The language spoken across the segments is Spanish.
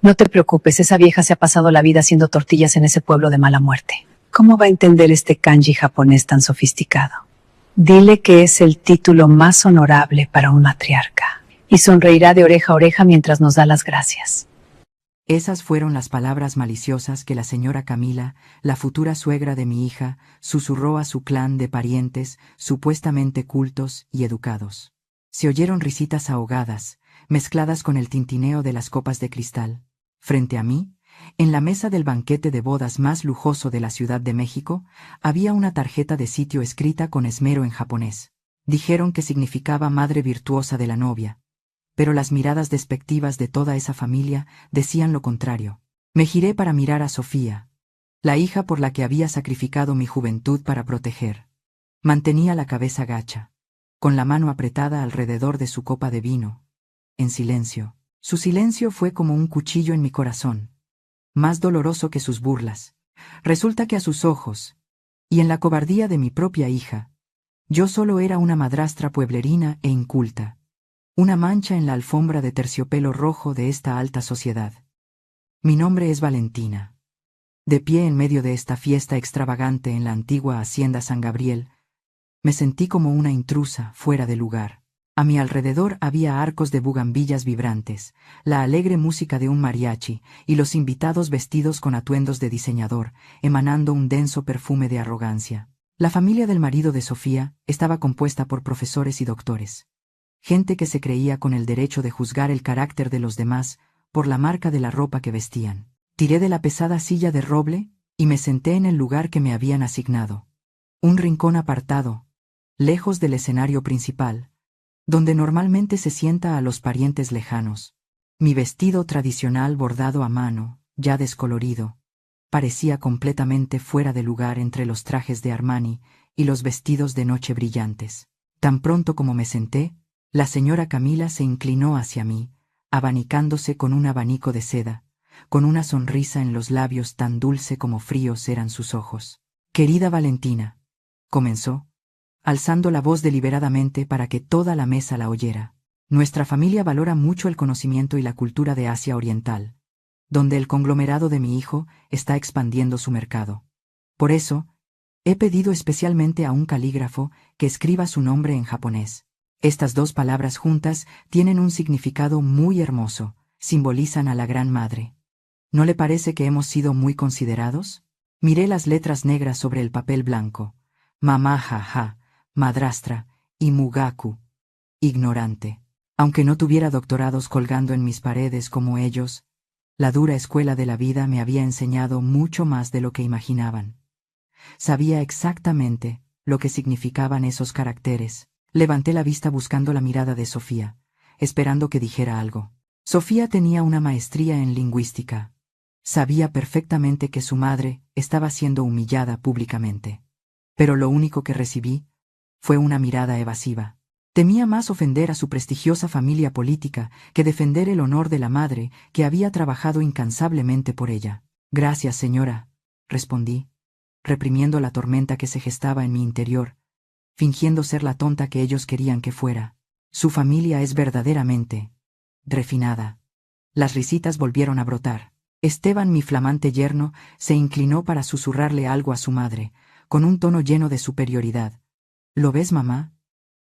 No te preocupes, esa vieja se ha pasado la vida haciendo tortillas en ese pueblo de mala muerte. ¿Cómo va a entender este kanji japonés tan sofisticado? Dile que es el título más honorable para un matriarca, y sonreirá de oreja a oreja mientras nos da las gracias. Esas fueron las palabras maliciosas que la señora Camila, la futura suegra de mi hija, susurró a su clan de parientes supuestamente cultos y educados. Se oyeron risitas ahogadas, mezcladas con el tintineo de las copas de cristal. Frente a mí, en la mesa del banquete de bodas más lujoso de la Ciudad de México, había una tarjeta de sitio escrita con esmero en japonés. Dijeron que significaba madre virtuosa de la novia, pero las miradas despectivas de toda esa familia decían lo contrario. Me giré para mirar a Sofía, la hija por la que había sacrificado mi juventud para proteger. Mantenía la cabeza gacha, con la mano apretada alrededor de su copa de vino, en silencio. Su silencio fue como un cuchillo en mi corazón, más doloroso que sus burlas. Resulta que a sus ojos, y en la cobardía de mi propia hija, yo solo era una madrastra pueblerina e inculta, una mancha en la alfombra de terciopelo rojo de esta alta sociedad. Mi nombre es Valentina. De pie en medio de esta fiesta extravagante en la antigua hacienda San Gabriel, me sentí como una intrusa fuera de lugar. A mi alrededor había arcos de bugambillas vibrantes, la alegre música de un mariachi y los invitados vestidos con atuendos de diseñador, emanando un denso perfume de arrogancia. La familia del marido de Sofía estaba compuesta por profesores y doctores. Gente que se creía con el derecho de juzgar el carácter de los demás por la marca de la ropa que vestían. Tiré de la pesada silla de roble y me senté en el lugar que me habían asignado. Un rincón apartado, lejos del escenario principal, donde normalmente se sienta a los parientes lejanos. Mi vestido tradicional bordado a mano, ya descolorido, parecía completamente fuera de lugar entre los trajes de Armani y los vestidos de noche brillantes. Tan pronto como me senté, la señora Camila se inclinó hacia mí, abanicándose con un abanico de seda, con una sonrisa en los labios tan dulce como fríos eran sus ojos. «Querida Valentina», comenzó, alzando la voz deliberadamente para que toda la mesa la oyera. «Nuestra familia valora mucho el conocimiento y la cultura de Asia Oriental, donde el conglomerado de mi hijo está expandiendo su mercado. Por eso, he pedido especialmente a un calígrafo que escriba su nombre en japonés. Estas dos palabras juntas tienen un significado muy hermoso, simbolizan a la Gran Madre. ¿No le parece que hemos sido muy considerados?» Miré las letras negras sobre el papel blanco. Mamá jaja, madrastra, y Mugaku, ignorante. Aunque no tuviera doctorados colgando en mis paredes como ellos, la dura escuela de la vida me había enseñado mucho más de lo que imaginaban. Sabía exactamente lo que significaban esos caracteres. Levanté la vista buscando la mirada de Sofía, esperando que dijera algo. Sofía tenía una maestría en lingüística. Sabía perfectamente que su madre estaba siendo humillada públicamente. Pero lo único que recibí fue una mirada evasiva. Temía más ofender a su prestigiosa familia política que defender el honor de la madre que había trabajado incansablemente por ella. «Gracias, señora», respondí, reprimiendo la tormenta que se gestaba en mi interior, fingiendo ser la tonta que ellos querían que fuera. «Su familia es verdaderamente refinada». Las risitas volvieron a brotar. Esteban, mi flamante yerno, se inclinó para susurrarle algo a su madre, con un tono lleno de superioridad. «¿Lo ves, mamá?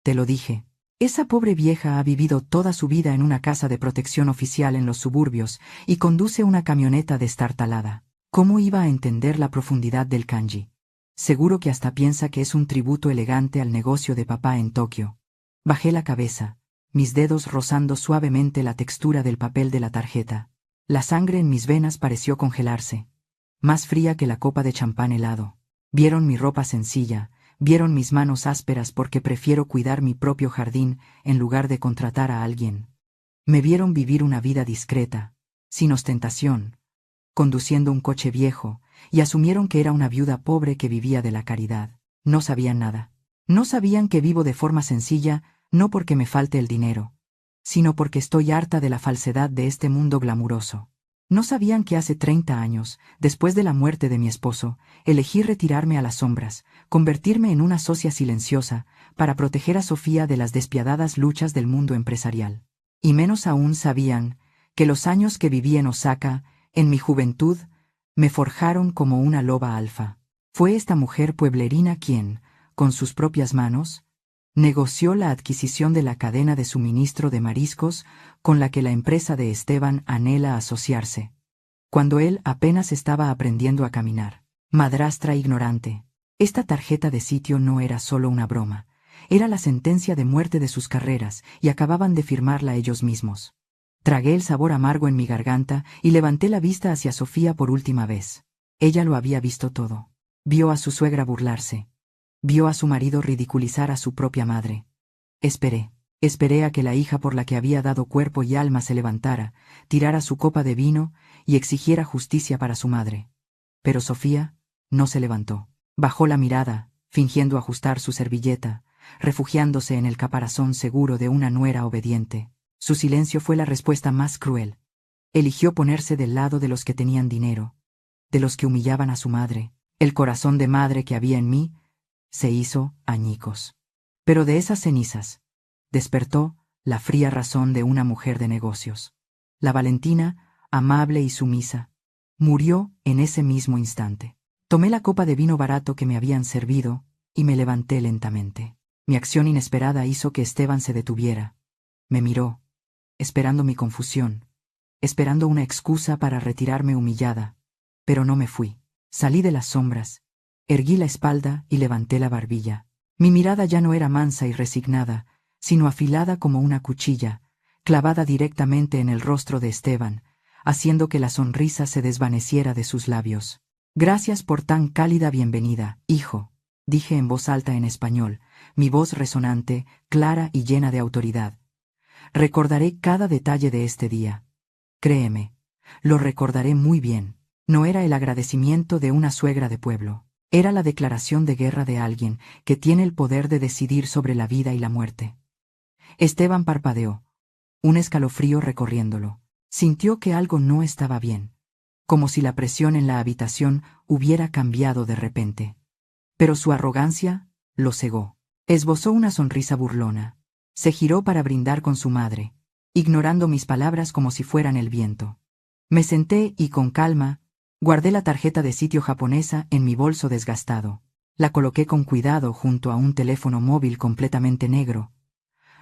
Te lo dije. Esa pobre vieja ha vivido toda su vida en una casa de protección oficial en los suburbios y conduce una camioneta destartalada. ¿Cómo iba a entender la profundidad del kanji? Seguro que hasta piensa que es un tributo elegante al negocio de papá en Tokio». Bajé la cabeza, mis dedos rozando suavemente la textura del papel de la tarjeta. La sangre en mis venas pareció congelarse, más fría que la copa de champán helado. Vieron mi ropa sencilla, vieron mis manos ásperas porque prefiero cuidar mi propio jardín en lugar de contratar a alguien. Me vieron vivir una vida discreta, sin ostentación, conduciendo un coche viejo, y asumieron que era una viuda pobre que vivía de la caridad. No sabían nada. No sabían que vivo de forma sencilla, no porque me falte el dinero, sino porque estoy harta de la falsedad de este mundo glamuroso. No sabían que hace 30 años, después de la muerte de mi esposo, elegí retirarme a las sombras, convertirme en una socia silenciosa, para proteger a Sofía de las despiadadas luchas del mundo empresarial. Y menos aún sabían que los años que viví en Osaka, en mi juventud, me forjaron como una loba alfa. Fue esta mujer pueblerina quien, con sus propias manos, negoció la adquisición de la cadena de suministro de mariscos con la que la empresa de Esteban anhela asociarse, cuando él apenas estaba aprendiendo a caminar. Madrastra ignorante. Esta tarjeta de sitio no era solo una broma, era la sentencia de muerte de sus carreras y acababan de firmarla ellos mismos. Tragué el sabor amargo en mi garganta y levanté la vista hacia Sofía por última vez. Ella lo había visto todo. Vio a su suegra burlarse. Vio a su marido ridiculizar a su propia madre. Esperé a que la hija por la que había dado cuerpo y alma se levantara, tirara su copa de vino y exigiera justicia para su madre. Pero Sofía no se levantó. Bajó la mirada, fingiendo ajustar su servilleta, refugiándose en el caparazón seguro de una nuera obediente. Su silencio fue la respuesta más cruel. Eligió ponerse del lado de los que tenían dinero, de los que humillaban a su madre. El corazón de madre que había en mí se hizo añicos. Pero de esas cenizas despertó la fría razón de una mujer de negocios. La Valentina, amable y sumisa, murió en ese mismo instante. Tomé la copa de vino barato que me habían servido y me levanté lentamente. Mi acción inesperada hizo que Esteban se detuviera. Me miró, esperando mi confusión, esperando una excusa para retirarme humillada, pero no me fui. Salí de las sombras, erguí la espalda y levanté la barbilla. Mi mirada ya no era mansa y resignada, sino afilada como una cuchilla, clavada directamente en el rostro de Esteban, haciendo que la sonrisa se desvaneciera de sus labios. Gracias por tan cálida bienvenida, hijo, dije en voz alta en español, mi voz resonante, clara y llena de autoridad. Recordaré cada detalle de este día. Créeme, lo recordaré muy bien. No era el agradecimiento de una suegra de pueblo, era la declaración de guerra de alguien que tiene el poder de decidir sobre la vida y la muerte. Esteban parpadeó, un escalofrío recorriéndolo. Sintió que algo no estaba bien, como si la presión en la habitación hubiera cambiado de repente. Pero su arrogancia lo cegó. Esbozó una sonrisa burlona. Se giró para brindar con su madre, ignorando mis palabras como si fueran el viento. Me senté y con calma, guardé la tarjeta de sitio japonesa en mi bolso desgastado. La coloqué con cuidado junto a un teléfono móvil completamente negro,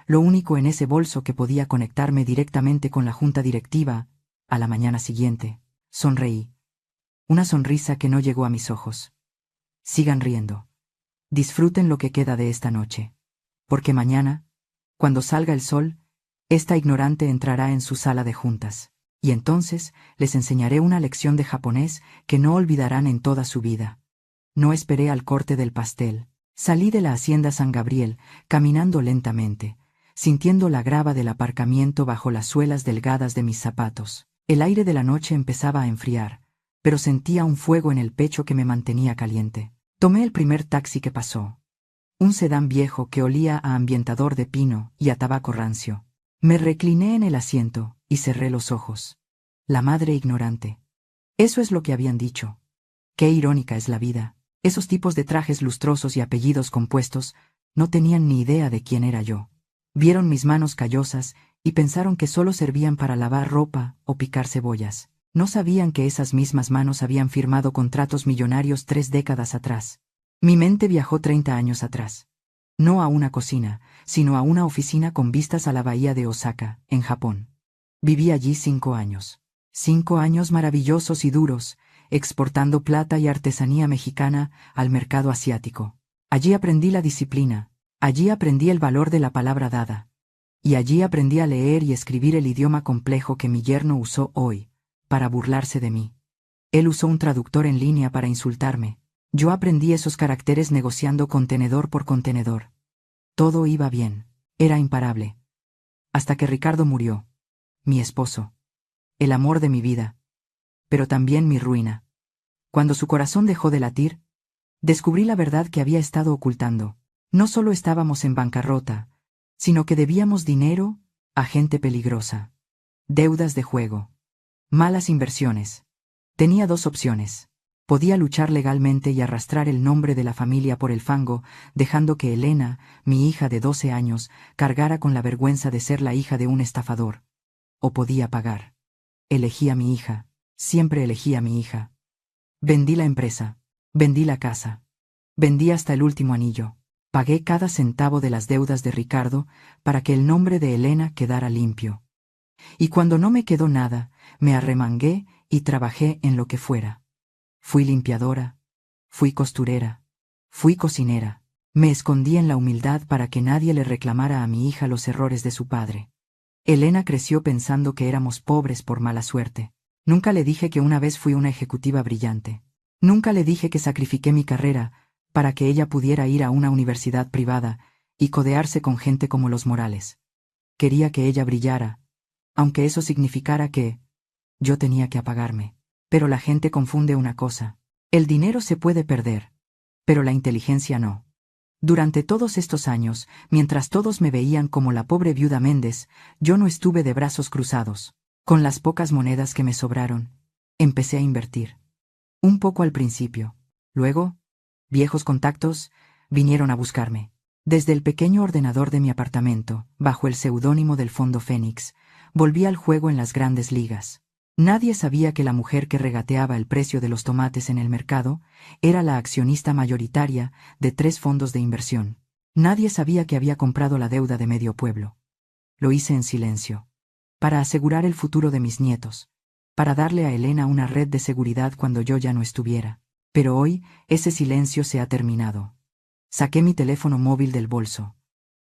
lo único en ese bolso que podía conectarme directamente con la junta directiva. A la mañana siguiente, sonreí. Una sonrisa que no llegó a mis ojos. Sigan riendo. Disfruten lo que queda de esta noche. Porque mañana, cuando salga el sol, esta ignorante entrará en su sala de juntas. Y entonces les enseñaré una lección de japonés que no olvidarán en toda su vida. No esperé al corte del pastel. Salí de la hacienda San Gabriel, caminando lentamente, sintiendo la grava del aparcamiento bajo las suelas delgadas de mis zapatos. El aire de la noche empezaba a enfriar, pero sentía un fuego en el pecho que me mantenía caliente. Tomé el primer taxi que pasó. Un sedán viejo que olía a ambientador de pino y a tabaco rancio. Me recliné en el asiento y cerré los ojos. La madre ignorante. Eso es lo que habían dicho. Qué irónica es la vida. Esos tipos de trajes lustrosos y apellidos compuestos no tenían ni idea de quién era yo. Vieron mis manos callosas y pensaron que solo servían para lavar ropa o picar cebollas. No sabían que esas mismas manos habían firmado contratos millonarios 3 décadas atrás. Mi mente viajó 30 años atrás. No a una cocina, sino a una oficina con vistas a la bahía de Osaka, en Japón. Viví allí 5 años. 5 años maravillosos y duros, exportando plata y artesanía mexicana al mercado asiático. Allí aprendí la disciplina, allí aprendí el valor de la palabra dada. Y allí aprendí a leer y escribir el idioma complejo que mi yerno usó hoy, para burlarse de mí. Él usó un traductor en línea para insultarme. Yo aprendí esos caracteres negociando contenedor por contenedor. Todo iba bien, era imparable. Hasta que Ricardo murió. Mi esposo. El amor de mi vida. Pero también mi ruina. Cuando su corazón dejó de latir, descubrí la verdad que había estado ocultando. No solo estábamos en bancarrota, sino que debíamos dinero a gente peligrosa. Deudas de juego. Malas inversiones. Tenía 2 opciones. Podía luchar legalmente y arrastrar el nombre de la familia por el fango, dejando que Elena, mi hija de 12 años, cargara con la vergüenza de ser la hija de un estafador. O podía pagar. Elegí a mi hija, siempre elegí a mi hija. Vendí la empresa, vendí la casa, vendí hasta el último anillo. Pagué cada centavo de las deudas de Ricardo para que el nombre de Elena quedara limpio. Y cuando no me quedó nada, me arremangué y trabajé en lo que fuera. Fui limpiadora, fui costurera, fui cocinera. Me escondí en la humildad para que nadie le reclamara a mi hija los errores de su padre. Elena creció pensando que éramos pobres por mala suerte. Nunca le dije que una vez fui una ejecutiva brillante. Nunca le dije que sacrifiqué mi carrera para que ella pudiera ir a una universidad privada y codearse con gente como los Morales. Quería que ella brillara, aunque eso significara que yo tenía que apagarme. Pero la gente confunde una cosa. El dinero se puede perder, pero la inteligencia no. Durante todos estos años, mientras todos me veían como la pobre viuda Méndez, yo no estuve de brazos cruzados. Con las pocas monedas que me sobraron, empecé a invertir. Un poco al principio. Luego, viejos contactos vinieron a buscarme. Desde el pequeño ordenador de mi apartamento, bajo el seudónimo del Fondo Fénix, volví al juego en las grandes ligas. Nadie sabía que la mujer que regateaba el precio de los tomates en el mercado era la accionista mayoritaria de 3 fondos de inversión. Nadie sabía que había comprado la deuda de medio pueblo. Lo hice en silencio, para asegurar el futuro de mis nietos, para darle a Elena una red de seguridad cuando yo ya no estuviera. Pero hoy ese silencio se ha terminado. Saqué mi teléfono móvil del bolso.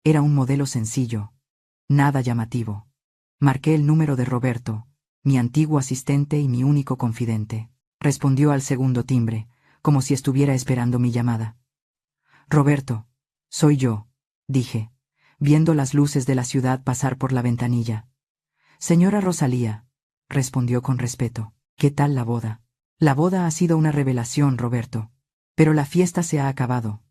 Era un modelo sencillo, nada llamativo. Marqué el número de Roberto, mi antiguo asistente y mi único confidente. Respondió al segundo timbre, como si estuviera esperando mi llamada. Roberto, soy yo, dije, viendo las luces de la ciudad pasar por la ventanilla. Señora Rosalía, respondió con respeto. ¿Qué tal la boda? La boda ha sido una revelación, Roberto. Pero la fiesta se ha acabado.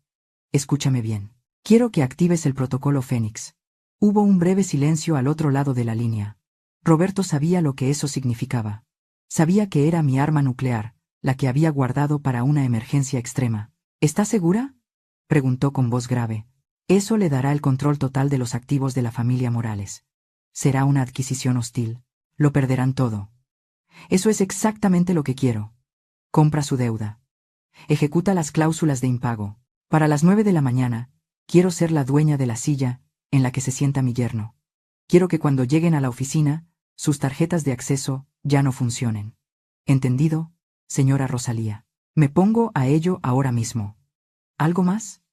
Escúchame bien. Quiero que actives el protocolo Fénix. Hubo un breve silencio al otro lado de la línea. Roberto sabía lo que eso significaba. Sabía que era mi arma nuclear, la que había guardado para una emergencia extrema. ¿Está segura?, preguntó con voz grave. Eso le dará el control total de los activos de la familia Morales. Será una adquisición hostil. Lo perderán todo. Eso es exactamente lo que quiero. Compra su deuda. Ejecuta las cláusulas de impago. Para las 9 de la mañana, quiero ser la dueña de la silla en la que se sienta mi yerno. Quiero que cuando lleguen a la oficina, sus tarjetas de acceso ya no funcionen. ¿Entendido, señora Rosalía? Me pongo a ello ahora mismo. ¿Algo más?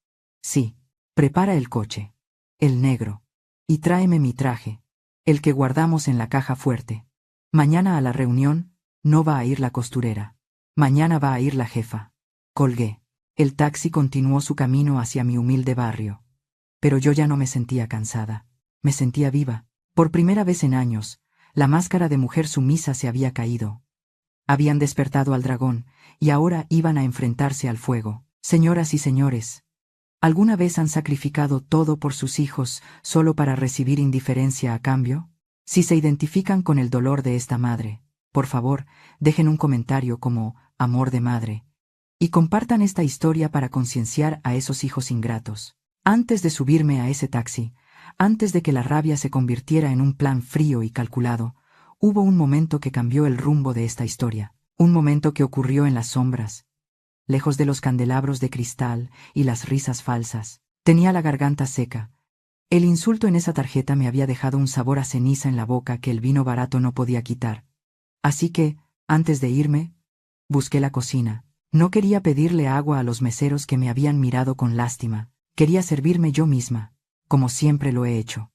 Sí. Prepara el coche. El negro. Y tráeme mi traje. El que guardamos en la caja fuerte. Mañana a la reunión no va a ir la costurera. Mañana va a ir la jefa. Colgué. El taxi continuó su camino hacia mi humilde barrio. Pero yo ya no me sentía cansada. Me sentía viva. Por primera vez en años, la máscara de mujer sumisa se había caído. Habían despertado al dragón, y ahora iban a enfrentarse al fuego. Señoras y señores, ¿alguna vez han sacrificado todo por sus hijos solo para recibir indiferencia a cambio? Si se identifican con el dolor de esta madre, por favor, dejen un comentario como «amor de madre» y compartan esta historia para concienciar a esos hijos ingratos. Antes de subirme a ese taxi, antes de que la rabia se convirtiera en un plan frío y calculado, hubo un momento que cambió el rumbo de esta historia, un momento que ocurrió en las sombras, lejos de los candelabros de cristal y las risas falsas. Tenía la garganta seca. El insulto en esa tarjeta me había dejado un sabor a ceniza en la boca que el vino barato no podía quitar. Así que, antes de irme, busqué la cocina. No quería pedirle agua a los meseros que me habían mirado con lástima. Quería servirme yo misma, como siempre lo he hecho.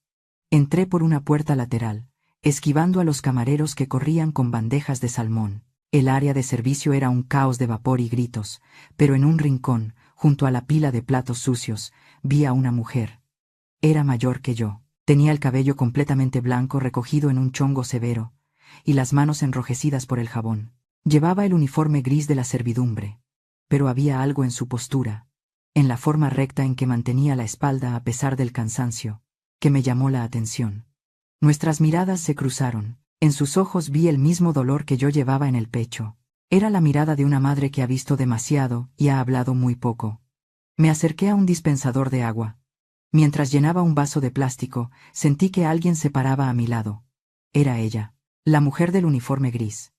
Entré por una puerta lateral, esquivando a los camareros que corrían con bandejas de salmón. El área de servicio era un caos de vapor y gritos, pero en un rincón, junto a la pila de platos sucios, vi a una mujer. Era mayor que yo. Tenía el cabello completamente blanco recogido en un chongo severo, y las manos enrojecidas por el jabón. Llevaba el uniforme gris de la servidumbre, pero había algo en su postura, en la forma recta en que mantenía la espalda a pesar del cansancio, que me llamó la atención. Nuestras miradas se cruzaron. En sus ojos vi el mismo dolor que yo llevaba en el pecho. Era la mirada de una madre que ha visto demasiado y ha hablado muy poco. Me acerqué a un dispensador de agua. Mientras llenaba un vaso de plástico, sentí que alguien se paraba a mi lado. Era ella. La mujer del uniforme gris.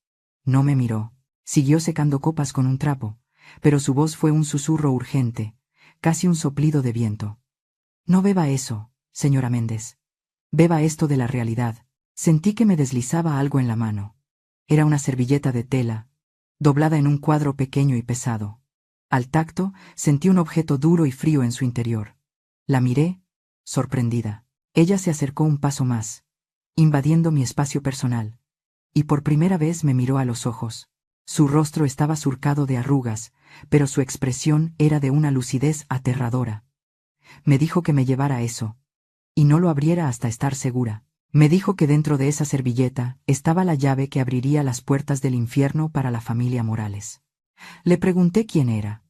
No me miró. Siguió secando copas con un trapo, pero su voz fue un susurro urgente, casi un soplido de viento. No beba eso, señora Méndez. Beba esto de la realidad. Sentí que me deslizaba algo en la mano. Era una servilleta de tela, doblada en un cuadro pequeño y pesado. Al tacto, sentí un objeto duro y frío en su interior. La miré, sorprendida. Ella se acercó un paso más, invadiendo mi espacio personal, y por primera vez me miró a los ojos. Su rostro estaba surcado de arrugas, pero su expresión era de una lucidez aterradora. Me dijo que me llevara eso, y no lo abriera hasta estar segura. Me dijo que dentro de esa servilleta estaba la llave que abriría las puertas del infierno para la familia Morales. Le pregunté quién era.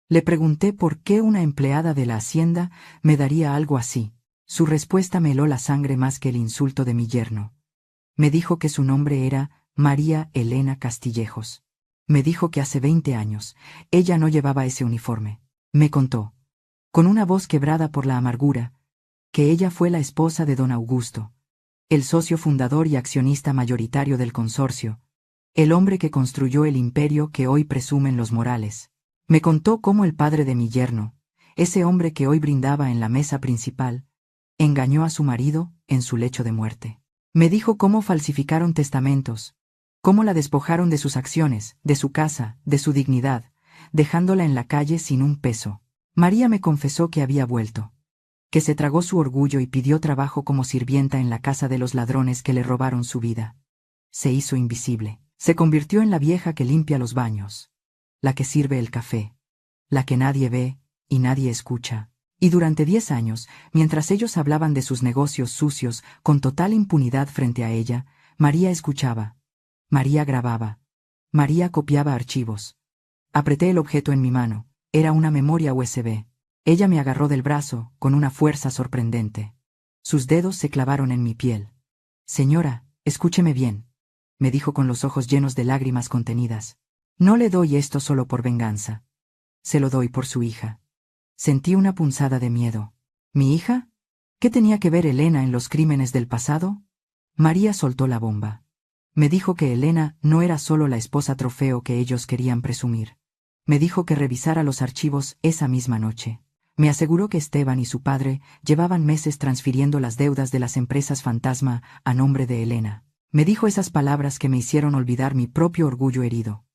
Le pregunté por qué una empleada de la hacienda me daría algo así. Su respuesta me heló la sangre más que el insulto de mi yerno. Me dijo que su nombre era María Elena Castillejos. Me dijo que hace 20 años ella no llevaba ese uniforme. Me contó, con una voz quebrada por la amargura, que ella fue la esposa de don Augusto, el socio fundador y accionista mayoritario del consorcio, el hombre que construyó el imperio que hoy presumen los Morales. Me contó cómo el padre de mi yerno, ese hombre que hoy brindaba en la mesa principal, engañó a su marido en su lecho de muerte. Me dijo cómo falsificaron testamentos, cómo la despojaron de sus acciones, de su casa, de su dignidad, dejándola en la calle sin un peso. María me confesó que había vuelto, que se tragó su orgullo y pidió trabajo como sirvienta en la casa de los ladrones que le robaron su vida. Se hizo invisible. Se convirtió en la vieja que limpia los baños, la que sirve el café, la que nadie ve y nadie escucha. Y durante 10 años, mientras ellos hablaban de sus negocios sucios con total impunidad frente a ella, María escuchaba. María grababa. María copiaba archivos. Apreté el objeto en mi mano. Era una memoria USB. Ella me agarró del brazo con una fuerza sorprendente. Sus dedos se clavaron en mi piel. Señora, escúcheme bien, me dijo con los ojos llenos de lágrimas contenidas. No le doy esto solo por venganza. Se lo doy por su hija. Sentí una punzada de miedo. ¿Mi hija? ¿Qué tenía que ver Elena en los crímenes del pasado? María soltó la bomba. Me dijo que Elena no era solo la esposa trofeo que ellos querían presumir. Me dijo que revisara los archivos esa misma noche. Me aseguró que Esteban y su padre llevaban meses transfiriendo las deudas de las empresas fantasma a nombre de Elena. Me dijo esas palabras que me hicieron olvidar mi propio orgullo herido.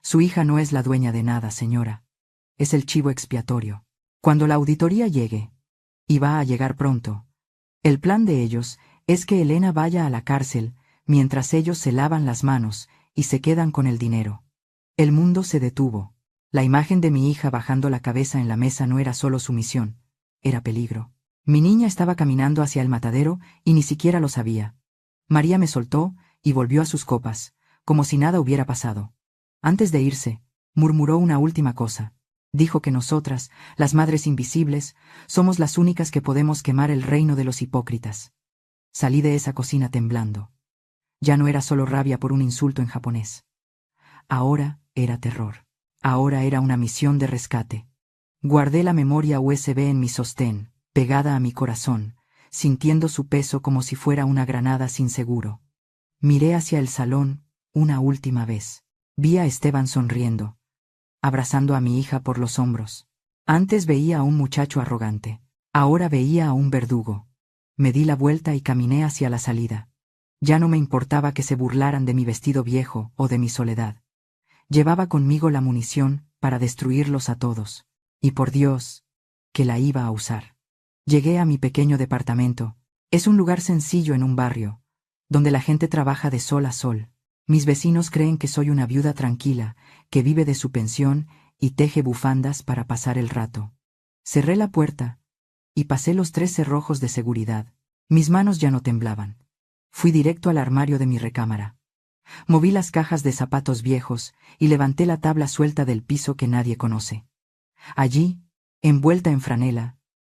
Su hija no es la dueña de nada, señora. Es el chivo expiatorio. Cuando la auditoría llegue, y va a llegar pronto, el plan de ellos es que Elena vaya a la cárcel mientras ellos se lavan las manos y se quedan con el dinero. El mundo se detuvo. La imagen de mi hija bajando la cabeza en la mesa no era solo sumisión, era peligro. Mi niña estaba caminando hacia el matadero y ni siquiera lo sabía. María me soltó y volvió a sus copas, como si nada hubiera pasado. Antes de irse, murmuró una última cosa. Dijo que nosotras, las madres invisibles, somos las únicas que podemos quemar el reino de los hipócritas. Salí de esa cocina temblando. Ya no era solo rabia por un insulto en japonés. Ahora era terror. Ahora era una misión de rescate. Guardé la memoria USB en mi sostén, pegada a mi corazón, sintiendo su peso como si fuera una granada sin seguro. Miré hacia el salón una última vez. Vi a Esteban sonriendo, abrazando a mi hija por los hombros. Antes veía a un muchacho arrogante. Ahora veía a un verdugo. Me di la vuelta y caminé hacia la salida. Ya no me importaba que se burlaran de mi vestido viejo o de mi soledad. Llevaba conmigo la munición para destruirlos a todos. Y por Dios, que la iba a usar. Llegué a mi pequeño departamento. Es un lugar sencillo en un barrio, donde la gente trabaja de sol a sol. Mis vecinos creen que soy una viuda tranquila, que vive de su pensión y teje bufandas para pasar el rato. Cerré la puerta y pasé los 3 cerrojos de seguridad. Mis manos ya no temblaban. Fui directo al armario de mi recámara. Moví las cajas de zapatos viejos y levanté la tabla suelta del piso que nadie conoce. Allí, envuelta en franela,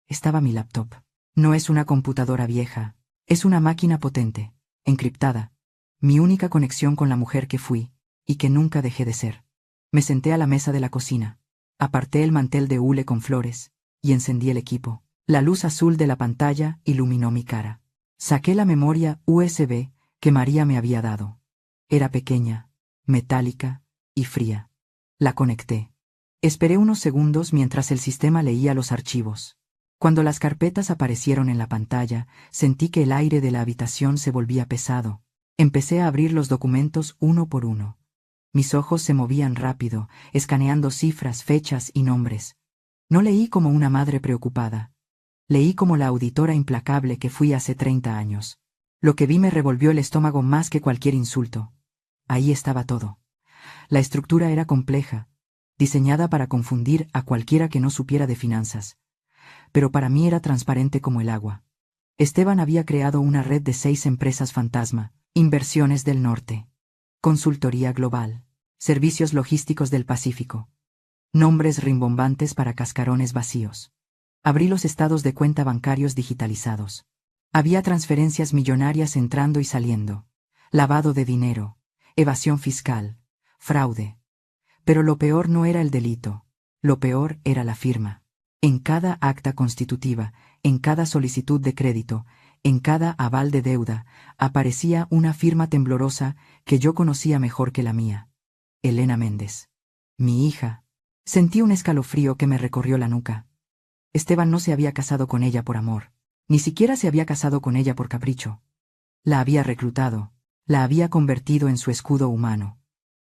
estaba mi laptop. No es una computadora vieja, es una máquina potente, encriptada, mi única conexión con la mujer que fui y que nunca dejé de ser. Me senté a la mesa de la cocina, aparté el mantel de hule con flores y encendí el equipo. La luz azul de la pantalla iluminó mi cara. Saqué la memoria USB que María me había dado. Era pequeña, metálica y fría. La conecté. Esperé unos segundos mientras el sistema leía los archivos. Cuando las carpetas aparecieron en la pantalla, sentí que el aire de la habitación se volvía pesado. Empecé a abrir los documentos uno por uno. Mis ojos se movían rápido, escaneando cifras, fechas y nombres. No leí como una madre preocupada. Leí como la auditora implacable que fui hace 30 años. Lo que vi me revolvió el estómago más que cualquier insulto. Ahí estaba todo. La estructura era compleja, diseñada para confundir a cualquiera que no supiera de finanzas. Pero para mí era transparente como el agua. Esteban había creado una red de 6 empresas fantasma: Inversiones del Norte, Consultoría Global, Servicios Logísticos del Pacífico. Nombres rimbombantes para cascarones vacíos. Abrí los estados de cuenta bancarios digitalizados. Había transferencias millonarias entrando y saliendo, lavado de dinero, evasión fiscal, fraude. Pero lo peor no era el delito, lo peor era la firma. En cada acta constitutiva, en cada solicitud de crédito, en cada aval de deuda, aparecía una firma temblorosa que yo conocía mejor que la mía. Elena Méndez. Mi hija. Sentí un escalofrío que me recorrió la nuca. Esteban no se había casado con ella por amor. Ni siquiera se había casado con ella por capricho. La había reclutado, la había convertido en su escudo humano.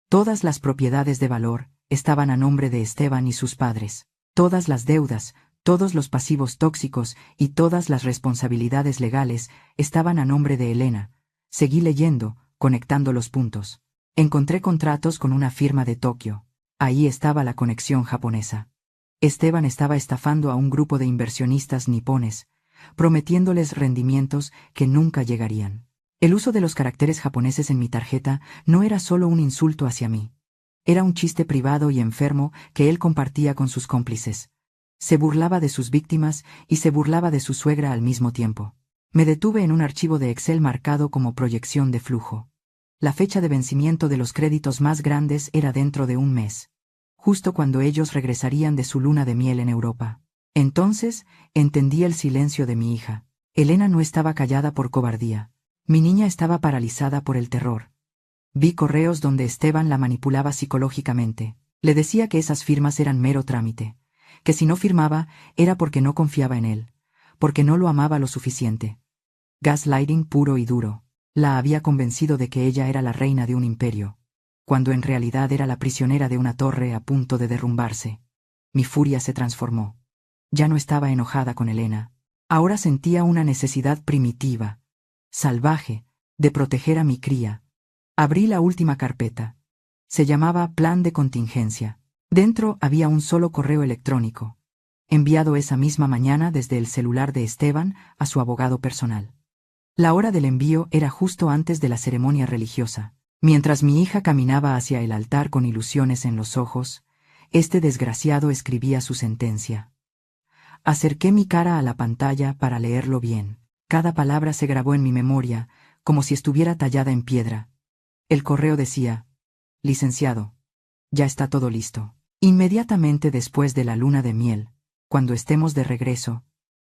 Todas las propiedades de valor estaban a nombre de Esteban y sus padres. Todas las deudas, todos los pasivos tóxicos y todas las responsabilidades legales estaban a nombre de Elena. Seguí leyendo, conectando los puntos. Encontré contratos con una firma de Tokio. Ahí estaba la conexión japonesa. Esteban estaba estafando a un grupo de inversionistas nipones, prometiéndoles rendimientos que nunca llegarían. El uso de los caracteres japoneses en mi tarjeta no era solo un insulto hacia mí. Era un chiste privado y enfermo que él compartía con sus cómplices. Se burlaba de sus víctimas y se burlaba de su suegra al mismo tiempo. Me detuve en un archivo de Excel marcado como proyección de flujo. La fecha de vencimiento de los créditos más grandes era dentro de un mes, justo cuando ellos regresarían de su luna de miel en Europa. Entonces, entendí el silencio de mi hija. Elena no estaba callada por cobardía. Mi niña estaba paralizada por el terror. Vi correos donde Esteban la manipulaba psicológicamente. Le decía que esas firmas eran mero trámite, que si no firmaba era porque no confiaba en él, porque no lo amaba lo suficiente. Gaslighting puro y duro. La había convencido de que ella era la reina de un imperio, cuando en realidad era la prisionera de una torre a punto de derrumbarse. Mi furia se transformó. Ya no estaba enojada con Elena. Ahora sentía una necesidad primitiva, salvaje, de proteger a mi cría. Abrí la última carpeta. Se llamaba Plan de Contingencia. Dentro había un solo correo electrónico, enviado esa misma mañana desde el celular de Esteban a su abogado personal. La hora del envío era justo antes de la ceremonia religiosa. Mientras mi hija caminaba hacia el altar con ilusiones en los ojos, este desgraciado escribía su sentencia. Acerqué mi cara a la pantalla para leerlo bien. Cada palabra se grabó en mi memoria, como si estuviera tallada en piedra. El correo decía: licenciado, ya está todo listo. Inmediatamente después de la luna de miel, cuando estemos de regreso,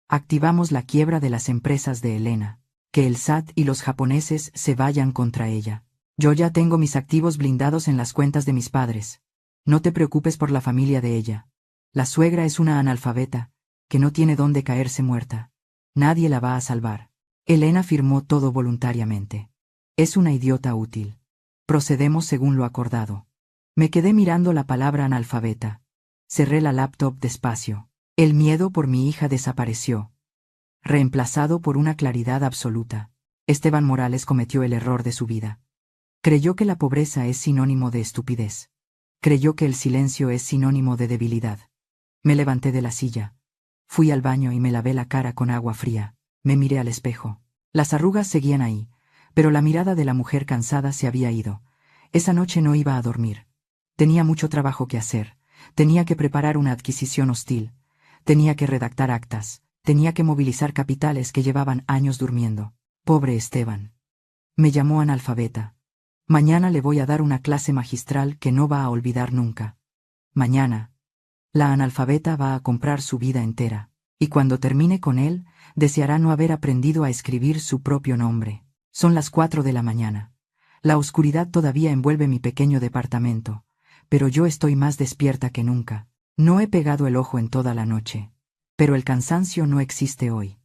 activamos la quiebra de las empresas de Elena. Que el SAT y los japoneses se vayan contra ella. Yo ya tengo mis activos blindados en las cuentas de mis padres. No te preocupes por la familia de ella. La suegra es una analfabeta, que no tiene dónde caerse muerta. Nadie la va a salvar. Elena firmó todo voluntariamente. Es una idiota útil. Procedemos según lo acordado. Me quedé mirando la palabra analfabeta. Cerré la laptop despacio. El miedo por mi hija desapareció, reemplazado por una claridad absoluta. Esteban Morales cometió el error de su vida. Creyó que la pobreza es sinónimo de estupidez. Creyó que el silencio es sinónimo de debilidad. Me levanté de la silla. Fui al baño y me lavé la cara con agua fría. Me miré al espejo. Las arrugas seguían ahí, pero la mirada de la mujer cansada se había ido. Esa noche no iba a dormir. Tenía mucho trabajo que hacer. Tenía que preparar una adquisición hostil. Tenía que redactar actas. Tenía que movilizar capitales que llevaban años durmiendo. Pobre Esteban. Me llamó analfabeta. Mañana le voy a dar una clase magistral que no va a olvidar nunca. Mañana, la analfabeta va a comprar su vida entera, y cuando termine con él, deseará no haber aprendido a escribir su propio nombre. Son las 4 de la mañana. La oscuridad todavía envuelve mi pequeño departamento, pero yo estoy más despierta que nunca. No he pegado el ojo en toda la noche. Pero el cansancio no existe hoy.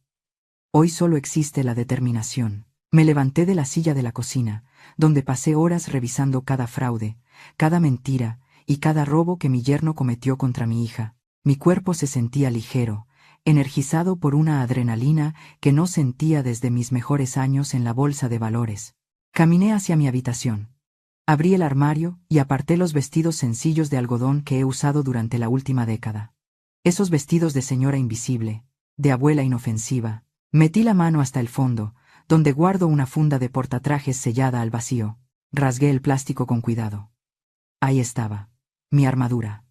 Hoy solo existe la determinación. Me levanté de la silla de la cocina, donde pasé horas revisando cada fraude, cada mentira y cada robo que mi yerno cometió contra mi hija. Mi cuerpo se sentía ligero, energizado por una adrenalina que no sentía desde mis mejores años en la bolsa de valores. Caminé hacia mi habitación. Abrí el armario y aparté los vestidos sencillos de algodón que he usado durante la última década. Esos vestidos de señora invisible, de abuela inofensiva. Metí la mano hasta el fondo, donde guardo una funda de portatrajes sellada al vacío. Rasgué el plástico con cuidado. Ahí estaba. Mi armadura.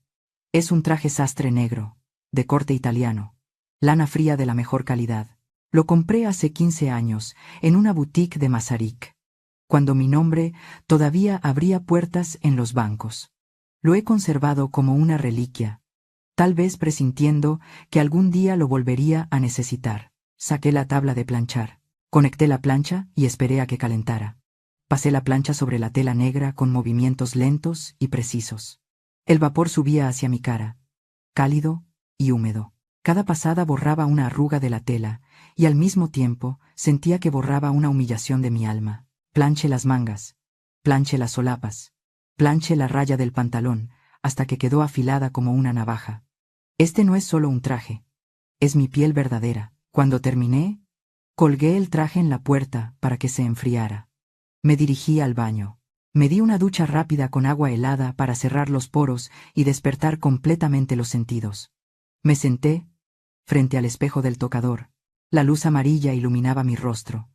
Es un traje sastre negro, de corte italiano. Lana fría de la mejor calidad. Lo compré hace 15 años, en una boutique de Masaryk, cuando mi nombre todavía abría puertas en los bancos. Lo he conservado como una reliquia, tal vez presintiendo que algún día lo volvería a necesitar. Saqué la tabla de planchar. Conecté la plancha y esperé a que calentara. Pasé la plancha sobre la tela negra con movimientos lentos y precisos. El vapor subía hacia mi cara, cálido y húmedo. Cada pasada borraba una arruga de la tela, y al mismo tiempo sentía que borraba una humillación de mi alma. Planché las mangas, planché las solapas, planché la raya del pantalón, hasta que quedó afilada como una navaja. Este no es solo un traje, es mi piel verdadera. Cuando terminé, colgué el traje en la puerta para que se enfriara. Me dirigí al baño. Me di una ducha rápida con agua helada para cerrar los poros y despertar completamente los sentidos. Me senté, frente al espejo del tocador. La luz amarilla iluminaba mi rostro.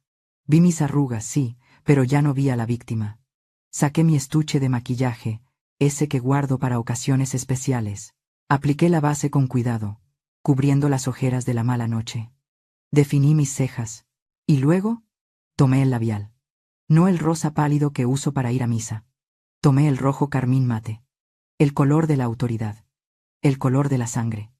Vi mis arrugas, sí, pero ya no vi a la víctima. Saqué mi estuche de maquillaje, ese que guardo para ocasiones especiales. Apliqué la base con cuidado, cubriendo las ojeras de la mala noche. Definí mis cejas, y luego tomé el labial. No el rosa pálido que uso para ir a misa. Tomé el rojo carmín mate. El color de la autoridad. El color de la sangre.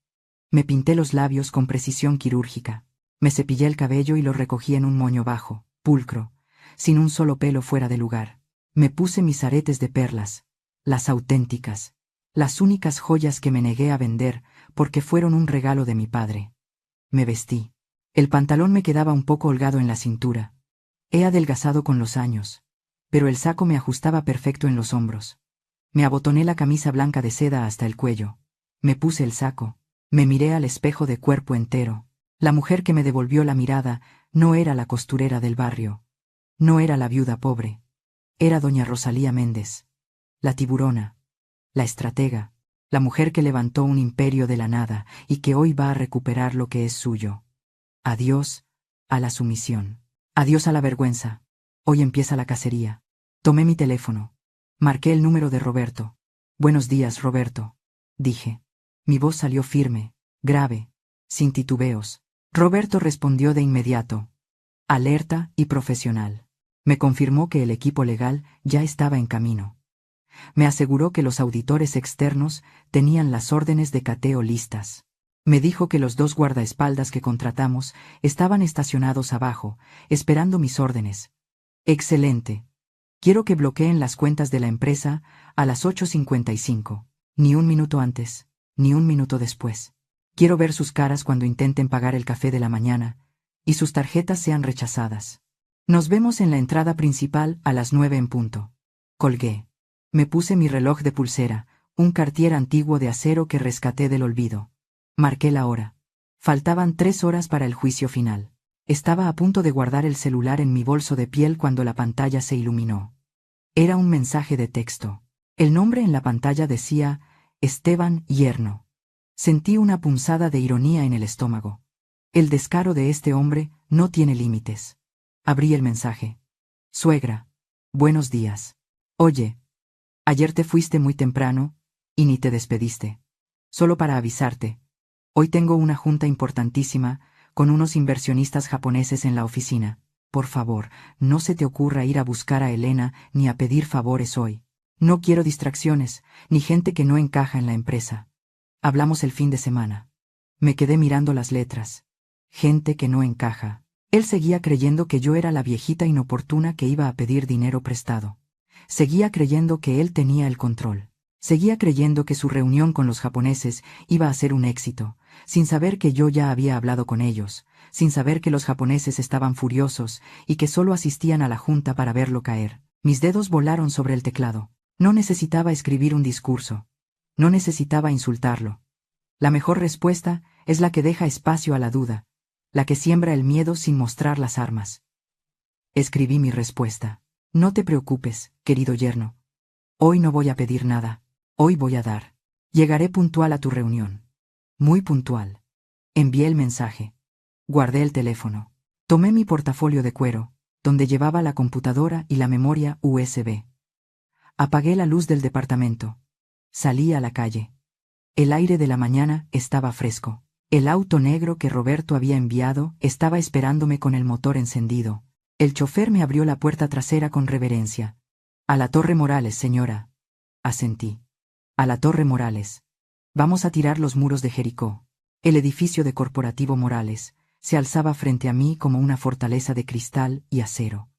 Me pinté los labios con precisión quirúrgica. Me cepillé el cabello y lo recogí en un moño bajo, pulcro, sin un solo pelo fuera de lugar. Me puse mis aretes de perlas, las auténticas, las únicas joyas que me negué a vender porque fueron un regalo de mi padre. Me vestí. El pantalón me quedaba un poco holgado en la cintura. He adelgazado con los años, pero el saco me ajustaba perfecto en los hombros. Me abotoné la camisa blanca de seda hasta el cuello. Me puse el saco. Me miré al espejo de cuerpo entero. La mujer que me devolvió la mirada no era la costurera del barrio. No era la viuda pobre. Era doña Rosalía Méndez. La tiburona. La estratega. La mujer que levantó un imperio de la nada y que hoy va a recuperar lo que es suyo. Adiós a la sumisión. Adiós a la vergüenza. Hoy empieza la cacería. Tomé mi teléfono. Marqué el número de Roberto. Buenos días, Roberto, dije. Mi voz salió firme, grave, sin titubeos. Roberto respondió de inmediato, alerta y profesional. Me confirmó que el equipo legal ya estaba en camino. Me aseguró que los auditores externos tenían las órdenes de cateo listas. Me dijo que los 2 guardaespaldas que contratamos estaban estacionados abajo, esperando mis órdenes. Excelente. Quiero que bloqueen las cuentas de la empresa a las 8:55. Ni un minuto antes, ni un minuto después. Quiero ver sus caras cuando intenten pagar el café de la mañana, y sus tarjetas sean rechazadas. Nos vemos en la entrada principal a las 9 en punto. Colgué. Me puse mi reloj de pulsera, un Cartier antiguo de acero que rescaté del olvido. Marqué la hora. Faltaban 3 horas para el juicio final. Estaba a punto de guardar el celular en mi bolso de piel cuando la pantalla se iluminó. Era un mensaje de texto. El nombre en la pantalla decía Esteban Yerno. Sentí una punzada de ironía en el estómago. El descaro de este hombre no tiene límites. Abrí el mensaje. Suegra. Buenos días. Oye, ayer te fuiste muy temprano y ni te despediste. Solo para avisarte. Hoy tengo una junta importantísima con unos inversionistas japoneses en la oficina. Por favor, no se te ocurra ir a buscar a Elena ni a pedir favores hoy. No quiero distracciones, ni gente que no encaja en la empresa. Hablamos el fin de semana. Me quedé mirando las letras. Gente que no encaja. Él seguía creyendo que yo era la viejita inoportuna que iba a pedir dinero prestado. Seguía creyendo que él tenía el control. Seguía creyendo que su reunión con los japoneses iba a ser un éxito, sin saber que yo ya había hablado con ellos, sin saber que los japoneses estaban furiosos y que solo asistían a la junta para verlo caer. Mis dedos volaron sobre el teclado. No necesitaba escribir un discurso. No necesitaba insultarlo. La mejor respuesta es la que deja espacio a la duda, la que siembra el miedo sin mostrar las armas. Escribí mi respuesta. No te preocupes, querido yerno. Hoy no voy a pedir nada. Hoy voy a dar. Llegaré puntual a tu reunión. Muy puntual. Envié el mensaje. Guardé el teléfono. Tomé mi portafolio de cuero, donde llevaba la computadora y la memoria USB. Apagué la luz del departamento. Salí a la calle. El aire de la mañana estaba fresco. El auto negro que Roberto había enviado estaba esperándome con el motor encendido. El chofer me abrió la puerta trasera con reverencia. A la Torre Morales, señora. Asentí. A la Torre Morales. Vamos a tirar los muros de Jericó. El edificio de Corporativo Morales se alzaba frente a mí como una fortaleza de cristal y acero.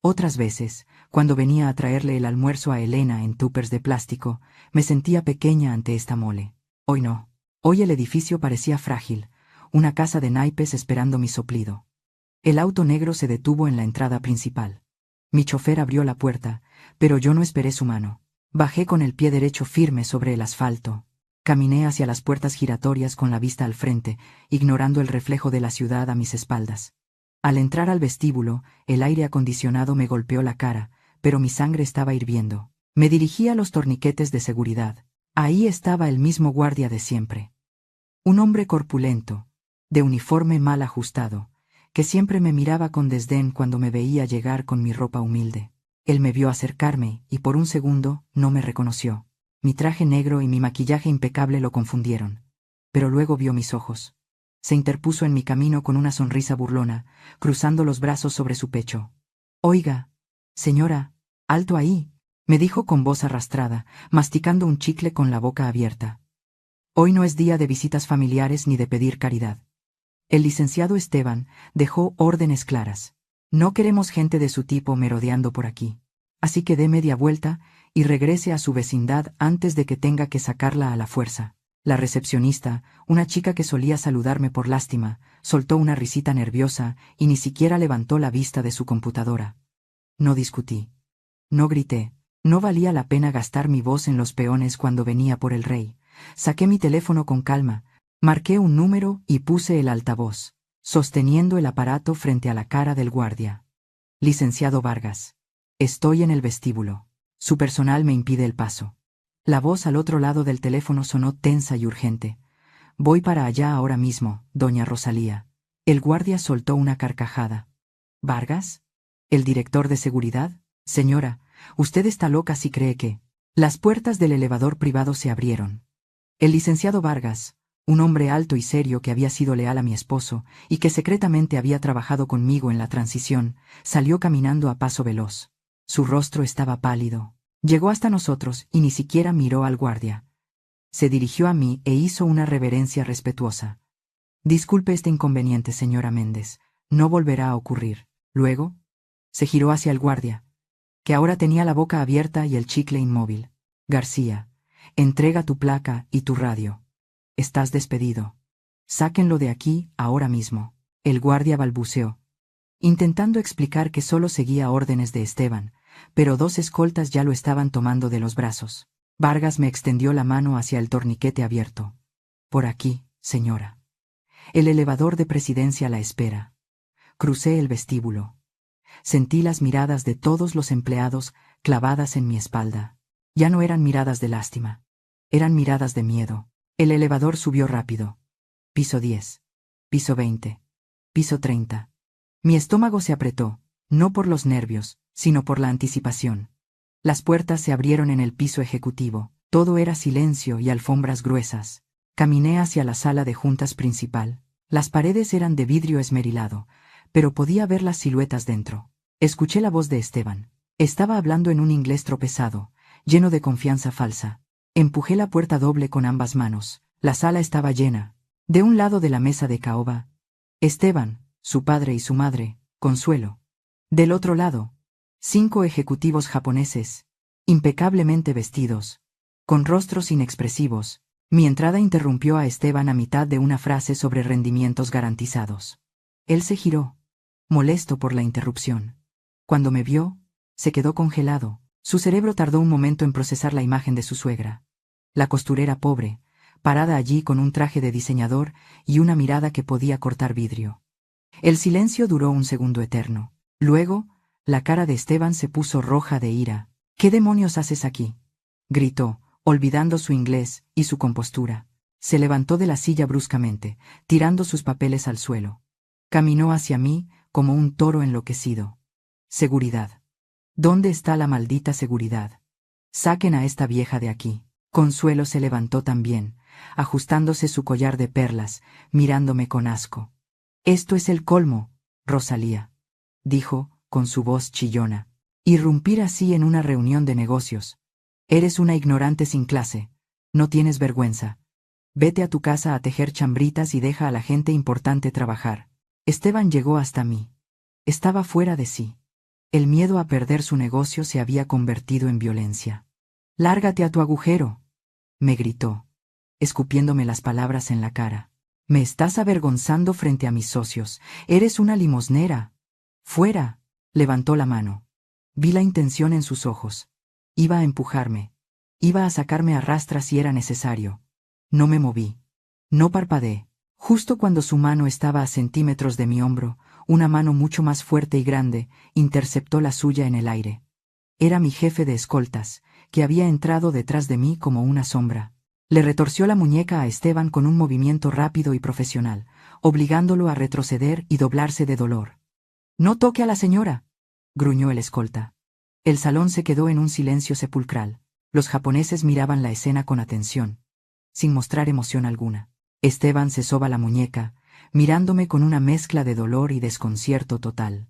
Otras veces, cuando venía a traerle el almuerzo a Elena en tuppers de plástico, me sentía pequeña ante esta mole. Hoy no. Hoy el edificio parecía frágil, una casa de naipes esperando mi soplido. El auto negro se detuvo en la entrada principal. Mi chofer abrió la puerta, pero yo no esperé su mano. Bajé con el pie derecho firme sobre el asfalto. Caminé hacia las puertas giratorias con la vista al frente, ignorando el reflejo de la ciudad a mis espaldas. Al entrar al vestíbulo, el aire acondicionado me golpeó la cara, pero mi sangre estaba hirviendo. Me dirigí a los torniquetes de seguridad. Ahí estaba el mismo guardia de siempre. Un hombre corpulento, de uniforme mal ajustado, que siempre me miraba con desdén cuando me veía llegar con mi ropa humilde. Él me vio acercarme y por un segundo no me reconoció. Mi traje negro y mi maquillaje impecable lo confundieron. Pero luego vio mis ojos. Se interpuso en mi camino con una sonrisa burlona, cruzando los brazos sobre su pecho. «Oiga, señora, alto ahí», me dijo con voz arrastrada, masticando un chicle con la boca abierta. Hoy no es día de visitas familiares ni de pedir caridad. El licenciado Esteban dejó órdenes claras. No queremos gente de su tipo merodeando por aquí. Así que dé media vuelta y regrese a su vecindad antes de que tenga que sacarla a la fuerza. La recepcionista, una chica que solía saludarme por lástima, soltó una risita nerviosa y ni siquiera levantó la vista de su computadora. No discutí. No grité. No valía la pena gastar mi voz en los peones cuando venía por el rey. Saqué mi teléfono con calma, marqué un número y puse el altavoz, sosteniendo el aparato frente a la cara del guardia. Licenciado Vargas. Estoy en el vestíbulo. Su personal me impide el paso. La voz al otro lado del teléfono sonó tensa y urgente. Voy para allá ahora mismo, doña Rosalía. El guardia soltó una carcajada. ¿Vargas? ¿El director de seguridad? Señora, usted está loca si cree que... Las puertas del elevador privado se abrieron. El licenciado Vargas, un hombre alto y serio que había sido leal a mi esposo y que secretamente había trabajado conmigo en la transición, salió caminando a paso veloz. Su rostro estaba pálido. Llegó hasta nosotros y ni siquiera miró al guardia. Se dirigió a mí e hizo una reverencia respetuosa. Disculpe este inconveniente, señora Méndez. No volverá a ocurrir. Luego, se giró hacia el guardia, que ahora tenía la boca abierta y el chicle inmóvil. García, entrega tu placa y tu radio. Estás despedido. Sáquenlo de aquí ahora mismo. El guardia balbuceó, intentando explicar que solo seguía órdenes de Esteban, pero dos escoltas ya lo estaban tomando de los brazos. Vargas me extendió la mano hacia el torniquete abierto. Por aquí, señora. El elevador de presidencia la espera. Crucé el vestíbulo. Sentí las miradas de todos los empleados clavadas en mi espalda. Ya no eran miradas de lástima. Eran miradas de miedo. El elevador subió rápido. Piso 10. Piso 20. Piso 30. Mi estómago se apretó, no por los nervios, sino por la anticipación. Las puertas se abrieron en el piso ejecutivo. Todo era silencio y alfombras gruesas. Caminé hacia la sala de juntas principal. Las paredes eran de vidrio esmerilado, pero podía ver las siluetas dentro. Escuché la voz de Esteban. Estaba hablando en un inglés tropezado, lleno de confianza falsa. Empujé la puerta doble con ambas manos. La sala estaba llena. De un lado de la mesa de caoba, Esteban, su padre y su madre, Consuelo. Del otro lado, 5 ejecutivos japoneses, impecablemente vestidos, con rostros inexpresivos. Mi entrada interrumpió a Esteban a mitad de una frase sobre rendimientos garantizados. Él se giró, molesto por la interrupción. Cuando me vio, se quedó congelado. Su cerebro tardó un momento en procesar la imagen de su suegra. La costurera pobre, parada allí con un traje de diseñador y una mirada que podía cortar vidrio. El silencio duró un segundo eterno. Luego, la cara de Esteban se puso roja de ira. «¿Qué demonios haces aquí?», gritó, olvidando su inglés y su compostura. Se levantó de la silla bruscamente, tirando sus papeles al suelo. Caminó hacia mí como un toro enloquecido. «Seguridad. ¿Dónde está la maldita seguridad? Saquen a esta vieja de aquí». Consuelo se levantó también, ajustándose su collar de perlas, mirándome con asco. «Esto es el colmo, Rosalía», dijo, con su voz chillona. «Irrumpir así en una reunión de negocios. Eres una ignorante sin clase. No tienes vergüenza. Vete a tu casa a tejer chambritas y deja a la gente importante trabajar». Esteban llegó hasta mí. Estaba fuera de sí. El miedo a perder su negocio se había convertido en violencia. «Lárgate a tu agujero», me gritó, escupiéndome las palabras en la cara. «Me estás avergonzando frente a mis socios. Eres una limosnera. Fuera». Levantó la mano. Vi la intención en sus ojos. Iba a empujarme. Iba a sacarme a rastras si era necesario. No me moví. No parpadeé. Justo cuando su mano estaba a centímetros de mi hombro, una mano mucho más fuerte y grande interceptó la suya en el aire. Era mi jefe de escoltas, que había entrado detrás de mí como una sombra. Le retorció la muñeca a Esteban con un movimiento rápido y profesional, obligándolo a retroceder y doblarse de dolor. «No toque a la señora», gruñó el escolta. El salón se quedó en un silencio sepulcral. Los japoneses miraban la escena con atención, sin mostrar emoción alguna. Esteban se soba la muñeca, mirándome con una mezcla de dolor y desconcierto total.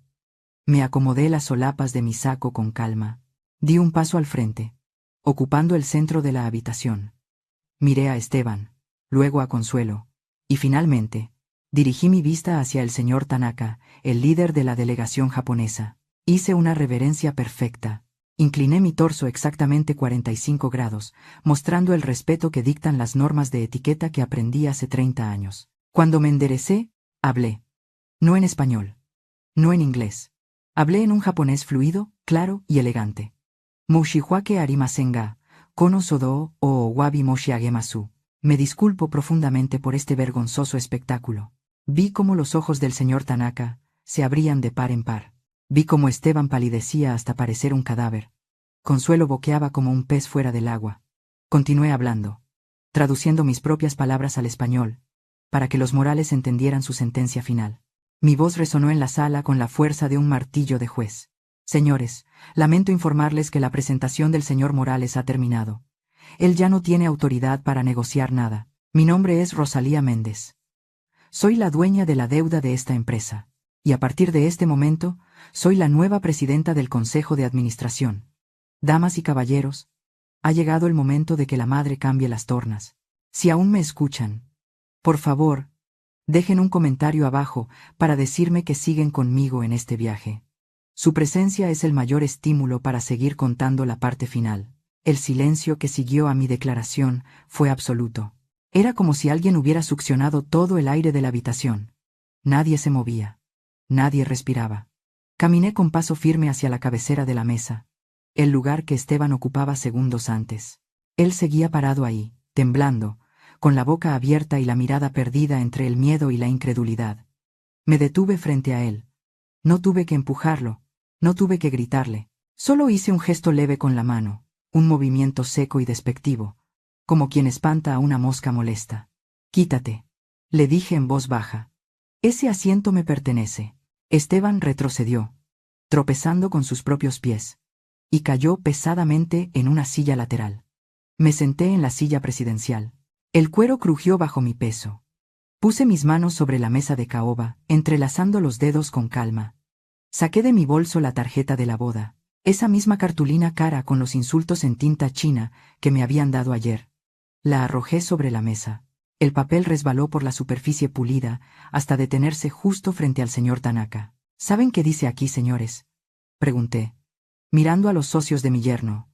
Me acomodé las solapas de mi saco con calma. Di un paso al frente, ocupando el centro de la habitación. Miré a Esteban, luego a Consuelo, y finalmente, dirigí mi vista hacia el señor Tanaka, el líder de la delegación japonesa. Hice una reverencia perfecta. Incliné mi torso exactamente 45 grados, mostrando el respeto que dictan las normas de etiqueta que aprendí hace 30 años. Cuando me enderecé, hablé. No en español. No en inglés. Hablé en un japonés fluido, claro y elegante. «Moushiwake arimasen ga, kono sodo o wabi moshiagemasu». Me disculpo profundamente por este vergonzoso espectáculo. Vi cómo los ojos del señor Tanaka se abrían de par en par. Vi cómo Esteban palidecía hasta parecer un cadáver. Consuelo boqueaba como un pez fuera del agua. Continué hablando, traduciendo mis propias palabras al español, para que los Morales entendieran su sentencia final. Mi voz resonó en la sala con la fuerza de un martillo de juez. «Señores, lamento informarles que la presentación del señor Morales ha terminado. Él ya no tiene autoridad para negociar nada. Mi nombre es Rosalía Méndez. Soy la dueña de la deuda de esta empresa, y a partir de este momento, soy la nueva presidenta del Consejo de Administración. Damas y caballeros, ha llegado el momento de que la madre cambie las tornas. Si aún me escuchan, por favor, dejen un comentario abajo para decirme que siguen conmigo en este viaje. Su presencia es el mayor estímulo para seguir contando la parte final». El silencio que siguió a mi declaración fue absoluto. Era como si alguien hubiera succionado todo el aire de la habitación. Nadie se movía. Nadie respiraba. Caminé con paso firme hacia la cabecera de la mesa, el lugar que Esteban ocupaba segundos antes. Él seguía parado ahí, temblando, con la boca abierta y la mirada perdida entre el miedo y la incredulidad. Me detuve frente a él. No tuve que empujarlo, no tuve que gritarle. Solo hice un gesto leve con la mano, un movimiento seco y despectivo, como quien espanta a una mosca molesta. «Quítate», le dije en voz baja. «Ese asiento me pertenece». Esteban retrocedió, tropezando con sus propios pies, y cayó pesadamente en una silla lateral. Me senté en la silla presidencial. El cuero crujió bajo mi peso. Puse mis manos sobre la mesa de caoba, entrelazando los dedos con calma. Saqué de mi bolso la tarjeta de la boda, esa misma cartulina cara con los insultos en tinta china que me habían dado ayer. La arrojé sobre la mesa. El papel resbaló por la superficie pulida hasta detenerse justo frente al señor Tanaka. ¿Saben qué dice aquí, señores?, pregunté, mirando a los socios de mi yerno,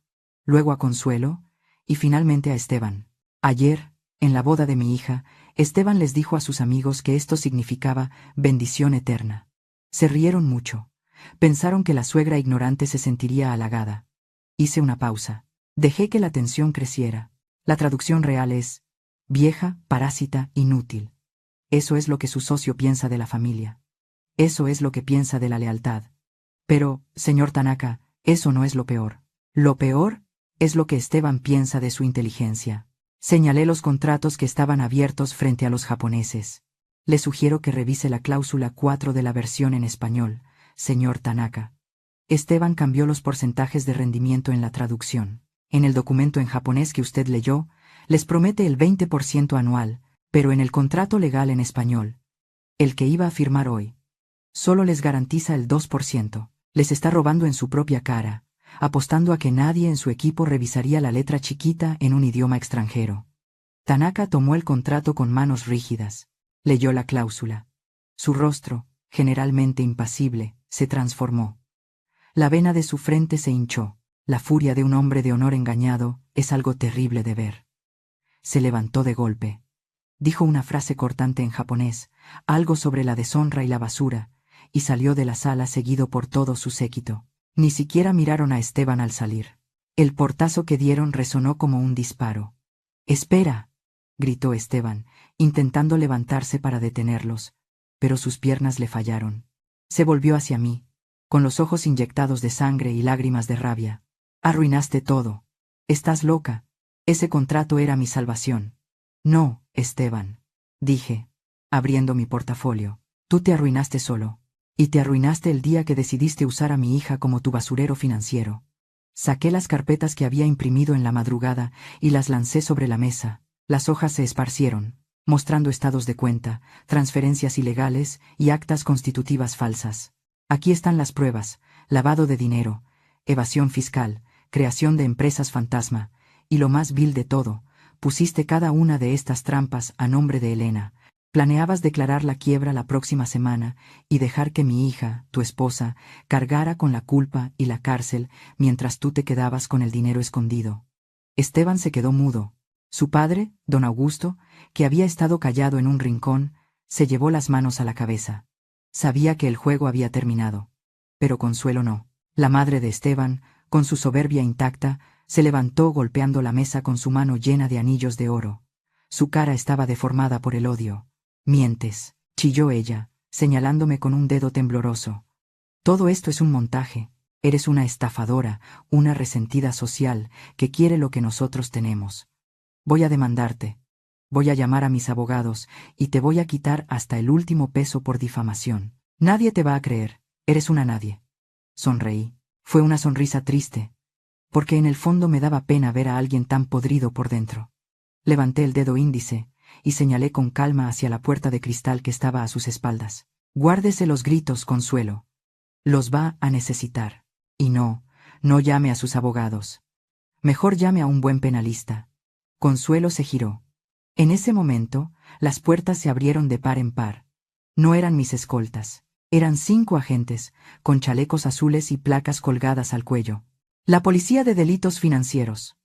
luego a Consuelo, y finalmente a Esteban. Ayer, en la boda de mi hija, Esteban les dijo a sus amigos que esto significaba bendición eterna. Se rieron mucho. Pensaron que la suegra ignorante se sentiría halagada. Hice una pausa. Dejé que la tensión creciera. La traducción real es: vieja, parásita, inútil. Eso es lo que su socio piensa de la familia. Eso es lo que piensa de la lealtad. Pero, señor Tanaka, eso no es lo peor. Lo peor es lo que Esteban piensa de su inteligencia. Señalé los contratos que estaban abiertos frente a los japoneses. Le sugiero que revise la cláusula 4 de la versión en español, señor Tanaka. Esteban cambió los porcentajes de rendimiento en la traducción. En el documento en japonés que usted leyó, les promete el 20% anual, pero en el contrato legal en español, el que iba a firmar hoy, solo les garantiza el 2%. Les está robando en su propia cara, apostando a que nadie en su equipo revisaría la letra chiquita en un idioma extranjero. Tanaka tomó el contrato con manos rígidas. Leyó la cláusula. Su rostro, generalmente impasible, se transformó. La vena de su frente se hinchó. La furia de un hombre de honor engañado es algo terrible de ver. Se levantó de golpe. Dijo una frase cortante en japonés, algo sobre la deshonra y la basura, y salió de la sala seguido por todo su séquito. Ni siquiera miraron a Esteban al salir. El portazo que dieron resonó como un disparo. «¡Espera!», gritó Esteban, intentando levantarse para detenerlos, pero sus piernas le fallaron. Se volvió hacia mí, con los ojos inyectados de sangre y lágrimas de rabia. «Arruinaste todo. Estás loca. Ese contrato era mi salvación». «No, Esteban», dije, abriendo mi portafolio. «Tú te arruinaste solo. Y te arruinaste el día que decidiste usar a mi hija como tu basurero financiero». Saqué las carpetas que había imprimido en la madrugada y las lancé sobre la mesa. Las hojas se esparcieron, mostrando estados de cuenta, transferencias ilegales y actas constitutivas falsas. «Aquí están las pruebas: lavado de dinero, evasión fiscal, creación de empresas fantasma, y lo más vil de todo, pusiste cada una de estas trampas a nombre de Elena. Planeabas declarar la quiebra la próxima semana y dejar que mi hija, tu esposa, cargara con la culpa y la cárcel mientras tú te quedabas con el dinero escondido». Esteban se quedó mudo. Su padre, don Augusto, que había estado callado en un rincón, se llevó las manos a la cabeza. Sabía que el juego había terminado. Pero Consuelo no. La madre de Esteban, con su soberbia intacta, se levantó golpeando la mesa con su mano llena de anillos de oro. Su cara estaba deformada por el odio. «Mientes», chilló ella, señalándome con un dedo tembloroso. «Todo esto es un montaje. Eres una estafadora, una resentida social, que quiere lo que nosotros tenemos. Voy a demandarte. Voy a llamar a mis abogados, y te voy a quitar hasta el último peso por difamación. Nadie te va a creer. Eres una nadie». Sonreí. Fue una sonrisa triste, porque en el fondo me daba pena ver a alguien tan podrido por dentro. Levanté el dedo índice y señalé con calma hacia la puerta de cristal que estaba a sus espaldas. «Guárdese los gritos, Consuelo. Los va a necesitar. Y no llame a sus abogados. Mejor llame a un buen penalista». Consuelo se giró. En ese momento, las puertas se abrieron de par en par. No eran mis escoltas. Eran 5 agentes, con chalecos azules y placas colgadas al cuello. «La Policía de Delitos Financieros».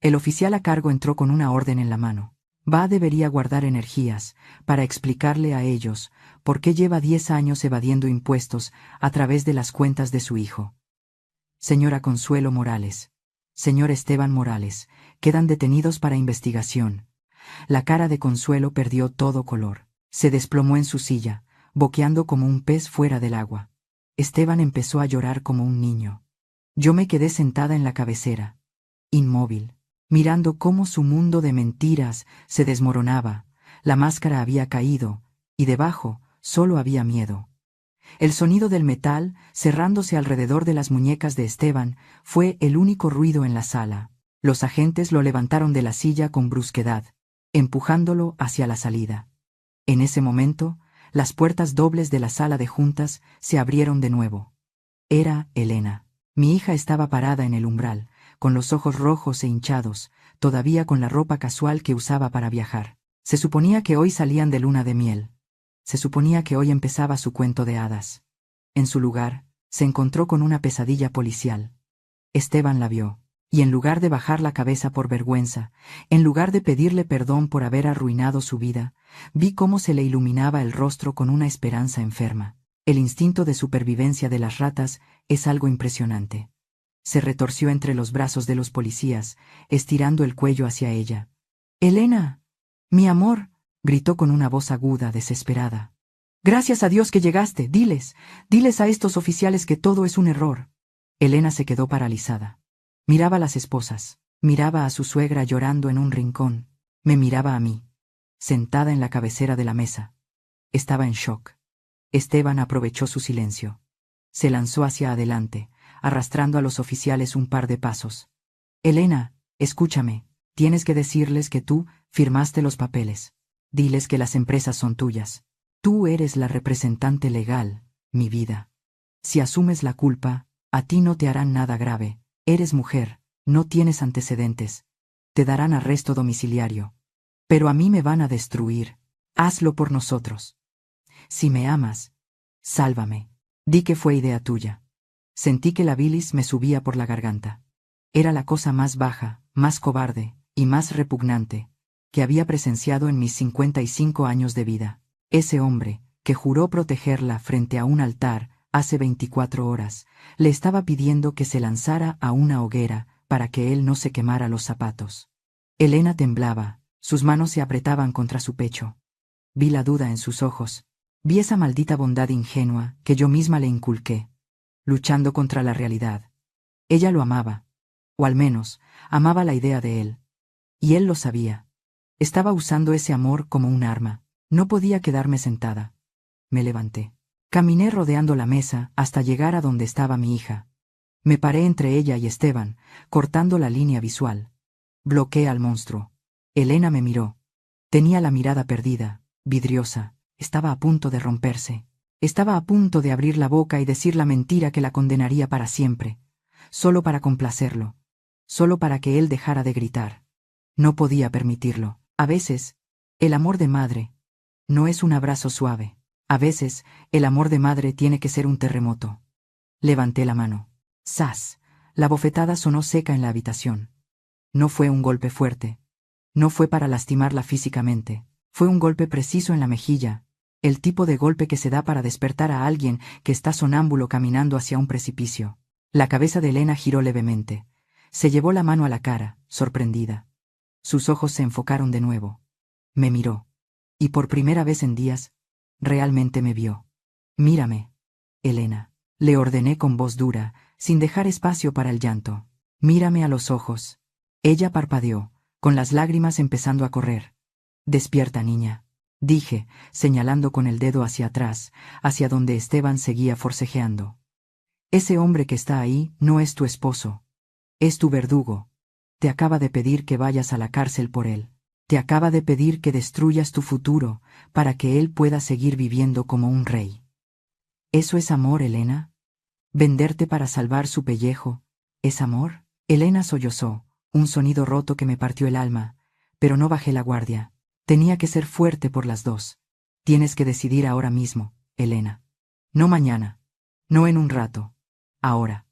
El oficial a cargo entró con una orden en la mano. Debería guardar energías para explicarle a ellos por qué lleva 10 años evadiendo impuestos a través de las cuentas de su hijo. «Señora Consuelo Morales, señor Esteban Morales, quedan detenidos para investigación». La cara de Consuelo perdió todo color. Se desplomó en su silla, boqueando como un pez fuera del agua. Esteban empezó a llorar como un niño. Yo me quedé sentada en la cabecera, inmóvil, mirando cómo su mundo de mentiras se desmoronaba. La máscara había caído, y debajo solo había miedo. El sonido del metal, cerrándose alrededor de las muñecas de Esteban, fue el único ruido en la sala. Los agentes lo levantaron de la silla con brusquedad, empujándolo hacia la salida. En ese momento, las puertas dobles de la sala de juntas se abrieron de nuevo. Era Elena. Mi hija estaba parada en el umbral, con los ojos rojos e hinchados, todavía con la ropa casual que usaba para viajar. Se suponía que hoy salían de luna de miel. Se suponía que hoy empezaba su cuento de hadas. En su lugar, se encontró con una pesadilla policial. Esteban la vio, y en lugar de bajar la cabeza por vergüenza, en lugar de pedirle perdón por haber arruinado su vida, vi cómo se le iluminaba el rostro con una esperanza enferma. El instinto de supervivencia de las ratas es algo impresionante. Se retorció entre los brazos de los policías, estirando el cuello hacia ella. «¡Elena! ¡Mi amor!», gritó con una voz aguda, desesperada. «Gracias a Dios que llegaste. Diles a estos oficiales que todo es un error». Elena se quedó paralizada. Miraba a las esposas, miraba a su suegra llorando en un rincón, me miraba a mí, sentada en la cabecera de la mesa. Estaba en shock. Esteban aprovechó su silencio. Se lanzó hacia adelante, arrastrando a los oficiales un par de pasos. «Elena, escúchame, tienes que decirles que tú firmaste los papeles. Diles que las empresas son tuyas. Tú eres la representante legal, mi vida. Si asumes la culpa, a ti no te harán nada grave. Eres mujer, no tienes antecedentes. Te darán arresto domiciliario. Pero a mí me van a destruir. Hazlo por nosotros. Si me amas, sálvame. Di que fue idea tuya». Sentí que la bilis me subía por la garganta. Era la cosa más baja, más cobarde y más repugnante que había presenciado en mis 55 años de vida. Ese hombre, que juró protegerla frente a un altar hace 24 horas, le estaba pidiendo que se lanzara a una hoguera para que él no se quemara los zapatos. Elena temblaba, sus manos se apretaban contra su pecho. Vi la duda en sus ojos, vi esa maldita bondad ingenua que yo misma le inculqué, luchando contra la realidad. Ella lo amaba, o al menos, amaba la idea de él. Y él lo sabía. Estaba usando ese amor como un arma. No podía quedarme sentada. Me levanté. Caminé rodeando la mesa hasta llegar a donde estaba mi hija. Me paré entre ella y Esteban, cortando la línea visual. Bloqueé al monstruo. Elena me miró. Tenía la mirada perdida, vidriosa. Estaba a punto de romperse. Estaba a punto de abrir la boca y decir la mentira que la condenaría para siempre. Solo para complacerlo. Solo para que él dejara de gritar. No podía permitirlo. A veces, el amor de madre no es un abrazo suave. A veces, el amor de madre tiene que ser un terremoto. Levanté la mano. ¡Zas! La bofetada sonó seca en la habitación. No fue un golpe fuerte. No fue para lastimarla físicamente. Fue un golpe preciso en la mejilla. El tipo de golpe que se da para despertar a alguien que está sonámbulo caminando hacia un precipicio. La cabeza de Elena giró levemente. Se llevó la mano a la cara, sorprendida. Sus ojos se enfocaron de nuevo. Me miró. Y por primera vez en días, realmente me vio. «Mírame, Elena», le ordené con voz dura, sin dejar espacio para el llanto. «Mírame a los ojos». Ella parpadeó, con las lágrimas empezando a correr. «Despierta, niña», dije, señalando con el dedo hacia atrás, hacia donde Esteban seguía forcejeando. «Ese hombre que está ahí no es tu esposo. Es tu verdugo. Te acaba de pedir que vayas a la cárcel por él. Te acaba de pedir que destruyas tu futuro para que él pueda seguir viviendo como un rey». ¿Eso es amor, Elena? ¿Venderte para salvar su pellejo es amor? Elena sollozó, un sonido roto que me partió el alma, pero no bajé la guardia. Tenía que ser fuerte por las dos. Tienes que decidir ahora mismo, Elena. No mañana. No en un rato. Ahora.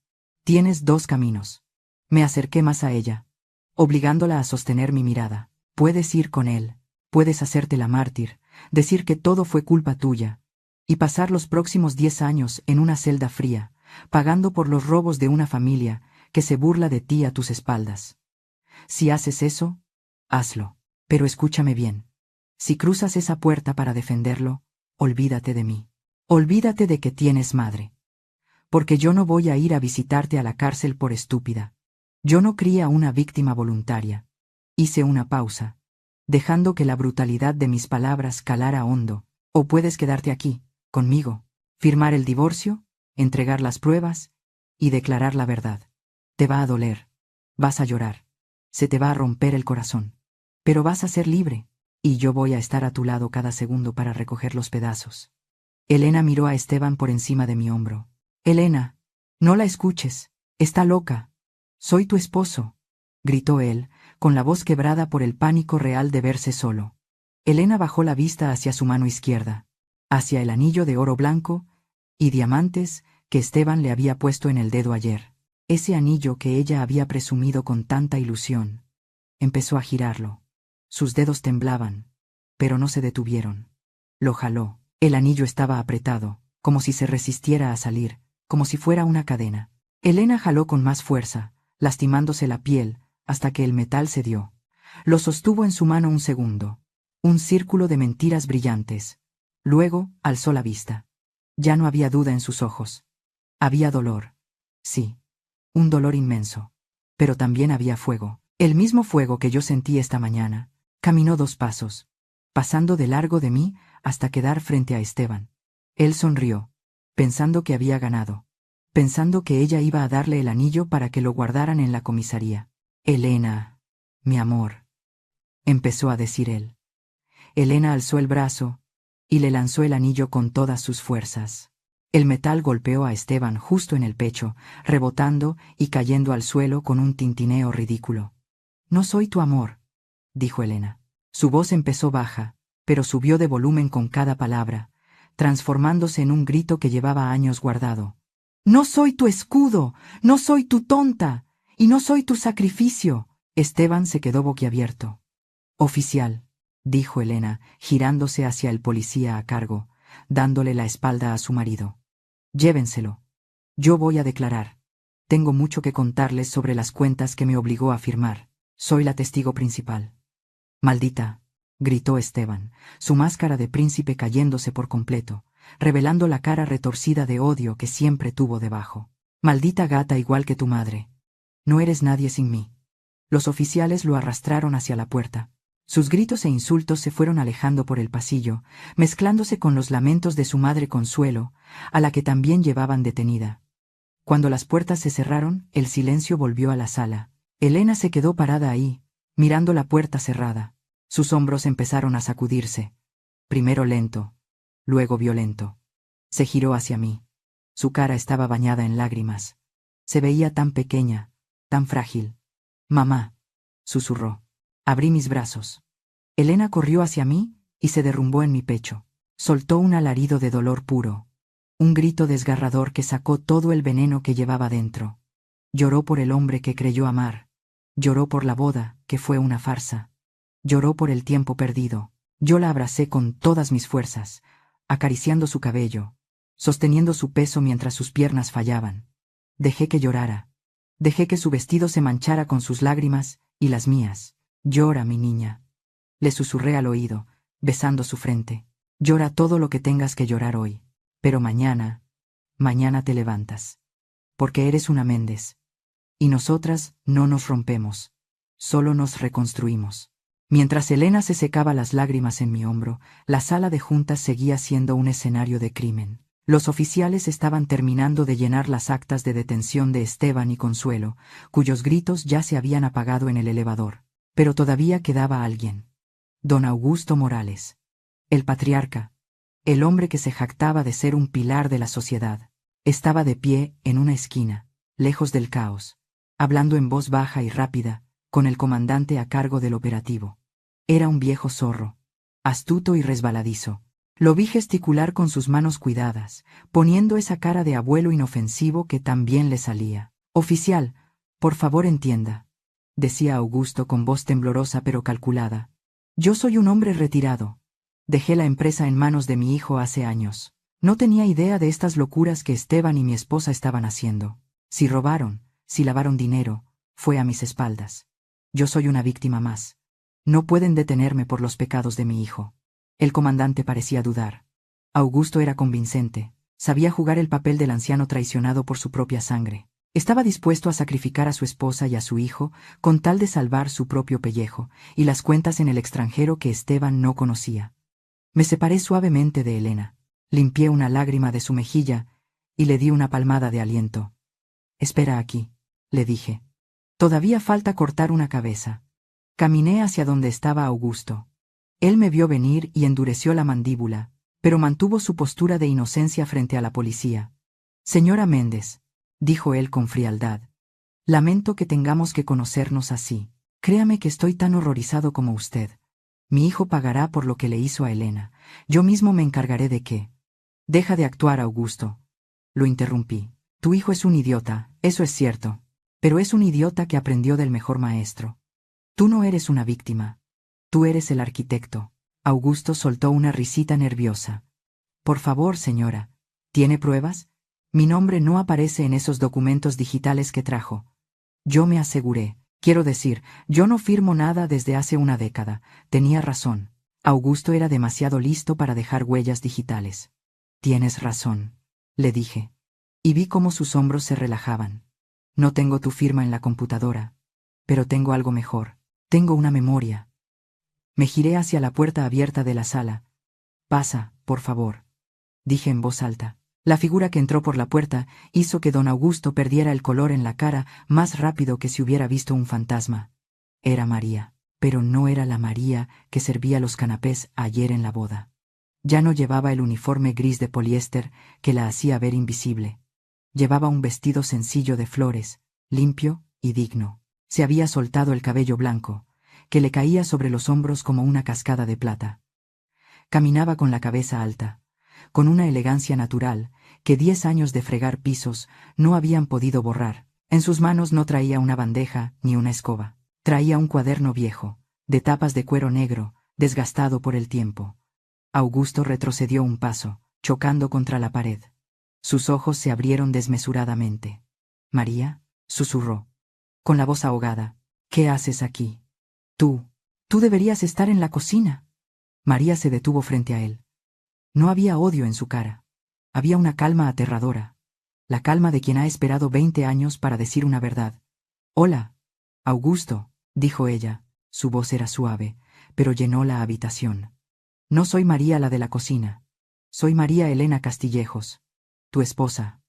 Tienes dos caminos. Me acerqué más a ella, obligándola a sostener mi mirada. Puedes ir con él, puedes hacerte la mártir, decir que todo fue culpa tuya, y pasar los próximos 10 años en una celda fría, pagando por los robos de una familia que se burla de ti a tus espaldas. Si haces eso, hazlo, pero escúchame bien. Si cruzas esa puerta para defenderlo, olvídate de mí. Olvídate de que tienes madre. Porque yo no voy a ir a visitarte a la cárcel por estúpida. Yo no crié a una víctima voluntaria. Hice una pausa, dejando que la brutalidad de mis palabras calara hondo. O puedes quedarte aquí, conmigo, firmar el divorcio, entregar las pruebas y declarar la verdad. Te va a doler, vas a llorar, se te va a romper el corazón, pero vas a ser libre, y yo voy a estar a tu lado cada segundo para recoger los pedazos. Elena miró a Esteban por encima de mi hombro. Elena, no la escuches, está loca. Soy tu esposo, gritó él, con la voz quebrada por el pánico real de verse solo. Elena bajó la vista hacia su mano izquierda, hacia el anillo de oro blanco y diamantes que Esteban le había puesto en el dedo ayer. Ese anillo que ella había presumido con tanta ilusión. Empezó a girarlo. Sus dedos temblaban, pero no se detuvieron. Lo jaló. El anillo estaba apretado, como si se resistiera a salir, como si fuera una cadena. Elena jaló con más fuerza, lastimándose la piel, hasta que el metal cedió. Lo sostuvo en su mano un segundo. Un círculo de mentiras brillantes. Luego alzó la vista. Ya no había duda en sus ojos. Había dolor. Sí, un dolor inmenso. Pero también había fuego. El mismo fuego que yo sentí esta mañana. Caminó 2 pasos, pasando de largo de mí hasta quedar frente a Esteban. Él sonrió, pensando que había ganado, pensando que ella iba a darle el anillo para que lo guardaran en la comisaría. Elena, mi amor, empezó a decir él. Elena alzó el brazo y le lanzó el anillo con todas sus fuerzas. El metal golpeó a Esteban justo en el pecho, rebotando y cayendo al suelo con un tintineo ridículo. No soy tu amor, dijo Elena. Su voz empezó baja, pero subió de volumen con cada palabra, transformándose en un grito que llevaba años guardado. No soy tu escudo, no soy tu tonta, y no soy tu sacrificio. Esteban se quedó boquiabierto. Oficial, dijo Elena, girándose hacia el policía a cargo, dándole la espalda a su marido. Llévenselo. Yo voy a declarar. Tengo mucho que contarles sobre las cuentas que me obligó a firmar. Soy la testigo principal. Maldita, gritó Esteban, su máscara de príncipe cayéndose por completo, revelando la cara retorcida de odio que siempre tuvo debajo. Maldita gata igual que tu madre. No eres nadie sin mí. Los oficiales lo arrastraron hacia la puerta. Sus gritos e insultos se fueron alejando por el pasillo, mezclándose con los lamentos de su madre Consuelo, a la que también llevaban detenida. Cuando las puertas se cerraron, el silencio volvió a la sala. Elena se quedó parada ahí, mirando la puerta cerrada. Sus hombros empezaron a sacudirse. Primero lento, luego violento. Se giró hacia mí. Su cara estaba bañada en lágrimas. Se veía tan pequeña, tan frágil. Mamá, susurró. Abrí mis brazos. Elena corrió hacia mí y se derrumbó en mi pecho. Soltó un alarido de dolor puro. Un grito desgarrador que sacó todo el veneno que llevaba dentro. Lloró por el hombre que creyó amar. Lloró por la boda, que fue una farsa. Lloró por el tiempo perdido. Yo la abracé con todas mis fuerzas, acariciando su cabello, sosteniendo su peso mientras sus piernas fallaban. Dejé que llorara. Dejé que su vestido se manchara con sus lágrimas y las mías. Llora, mi niña. Le susurré al oído, besando su frente. Llora todo lo que tengas que llorar hoy. Pero mañana te levantas. Porque eres una Méndez. Y nosotras no nos rompemos. Solo nos reconstruimos. Mientras Elena se secaba las lágrimas en mi hombro, la sala de juntas seguía siendo un escenario de crimen. Los oficiales estaban terminando de llenar las actas de detención de Esteban y Consuelo, cuyos gritos ya se habían apagado en el elevador. Pero todavía quedaba alguien. Don Augusto Morales. El patriarca. El hombre que se jactaba de ser un pilar de la sociedad. Estaba de pie en una esquina, lejos del caos, hablando en voz baja y rápida, con el comandante a cargo del operativo. Era un viejo zorro, astuto y resbaladizo. Lo vi gesticular con sus manos cuidadas, poniendo esa cara de abuelo inofensivo que tan bien le salía. Oficial, por favor entienda, decía Augusto con voz temblorosa pero calculada. Yo soy un hombre retirado. Dejé la empresa en manos de mi hijo hace años. No tenía idea de estas locuras que Esteban y mi esposa estaban haciendo. Si robaron, si lavaron dinero, fue a mis espaldas. Yo soy una víctima más. No pueden detenerme por los pecados de mi hijo. El comandante parecía dudar. Augusto era convincente. Sabía jugar el papel del anciano traicionado por su propia sangre. Estaba dispuesto a sacrificar a su esposa y a su hijo con tal de salvar su propio pellejo y las cuentas en el extranjero que Esteban no conocía. Me separé suavemente de Elena. Limpié una lágrima de su mejilla y le di una palmada de aliento. Espera aquí, le dije. Todavía falta cortar una cabeza. Caminé hacia donde estaba Augusto. Él me vio venir y endureció la mandíbula, pero mantuvo su postura de inocencia frente a la policía. Señora Méndez, dijo él con frialdad. Lamento que tengamos que conocernos así. Créame que estoy tan horrorizado como usted. Mi hijo pagará por lo que le hizo a Elena. Yo mismo me encargaré de qué. Deja de actuar, Augusto. Lo interrumpí. Tu hijo es un idiota, eso es cierto. Pero es un idiota que aprendió del mejor maestro. Tú no eres una víctima. Tú eres el arquitecto. Augusto soltó una risita nerviosa. Por favor, señora. ¿Tiene pruebas? Mi nombre no aparece en esos documentos digitales que trajo. Yo me aseguré. Quiero decir, yo no firmo nada desde hace una década. Tenía razón. Augusto era demasiado listo para dejar huellas digitales. Tienes razón, le dije. Y vi cómo sus hombros se relajaban. No tengo tu firma en la computadora. Pero tengo algo mejor. Tengo una memoria. Me giré hacia la puerta abierta de la sala. Pasa, por favor, dije en voz alta. La figura que entró por la puerta hizo que don Augusto perdiera el color en la cara más rápido que si hubiera visto un fantasma. Era María, pero no era la María que servía los canapés ayer en la boda. Ya no llevaba el uniforme gris de poliéster que la hacía ver invisible. Llevaba un vestido sencillo de flores, limpio y digno. Se había soltado el cabello blanco, que le caía sobre los hombros como una cascada de plata. Caminaba con la cabeza alta, con una elegancia natural que 10 años de fregar pisos no habían podido borrar. En sus manos no traía una bandeja ni una escoba. Traía un cuaderno viejo, de tapas de cuero negro, desgastado por el tiempo. Augusto retrocedió un paso, chocando contra la pared. Sus ojos se abrieron desmesuradamente. «María», susurró, con la voz ahogada, «¿qué haces aquí? Tú deberías estar en la cocina». María se detuvo frente a él. No había odio en su cara. Había una calma aterradora. La calma de quien ha esperado 20 años para decir una verdad. «Hola, Augusto», dijo ella. Su voz era suave, pero llenó la habitación. «No soy María la de la cocina. Soy María Elena Castillejos, tu esposa.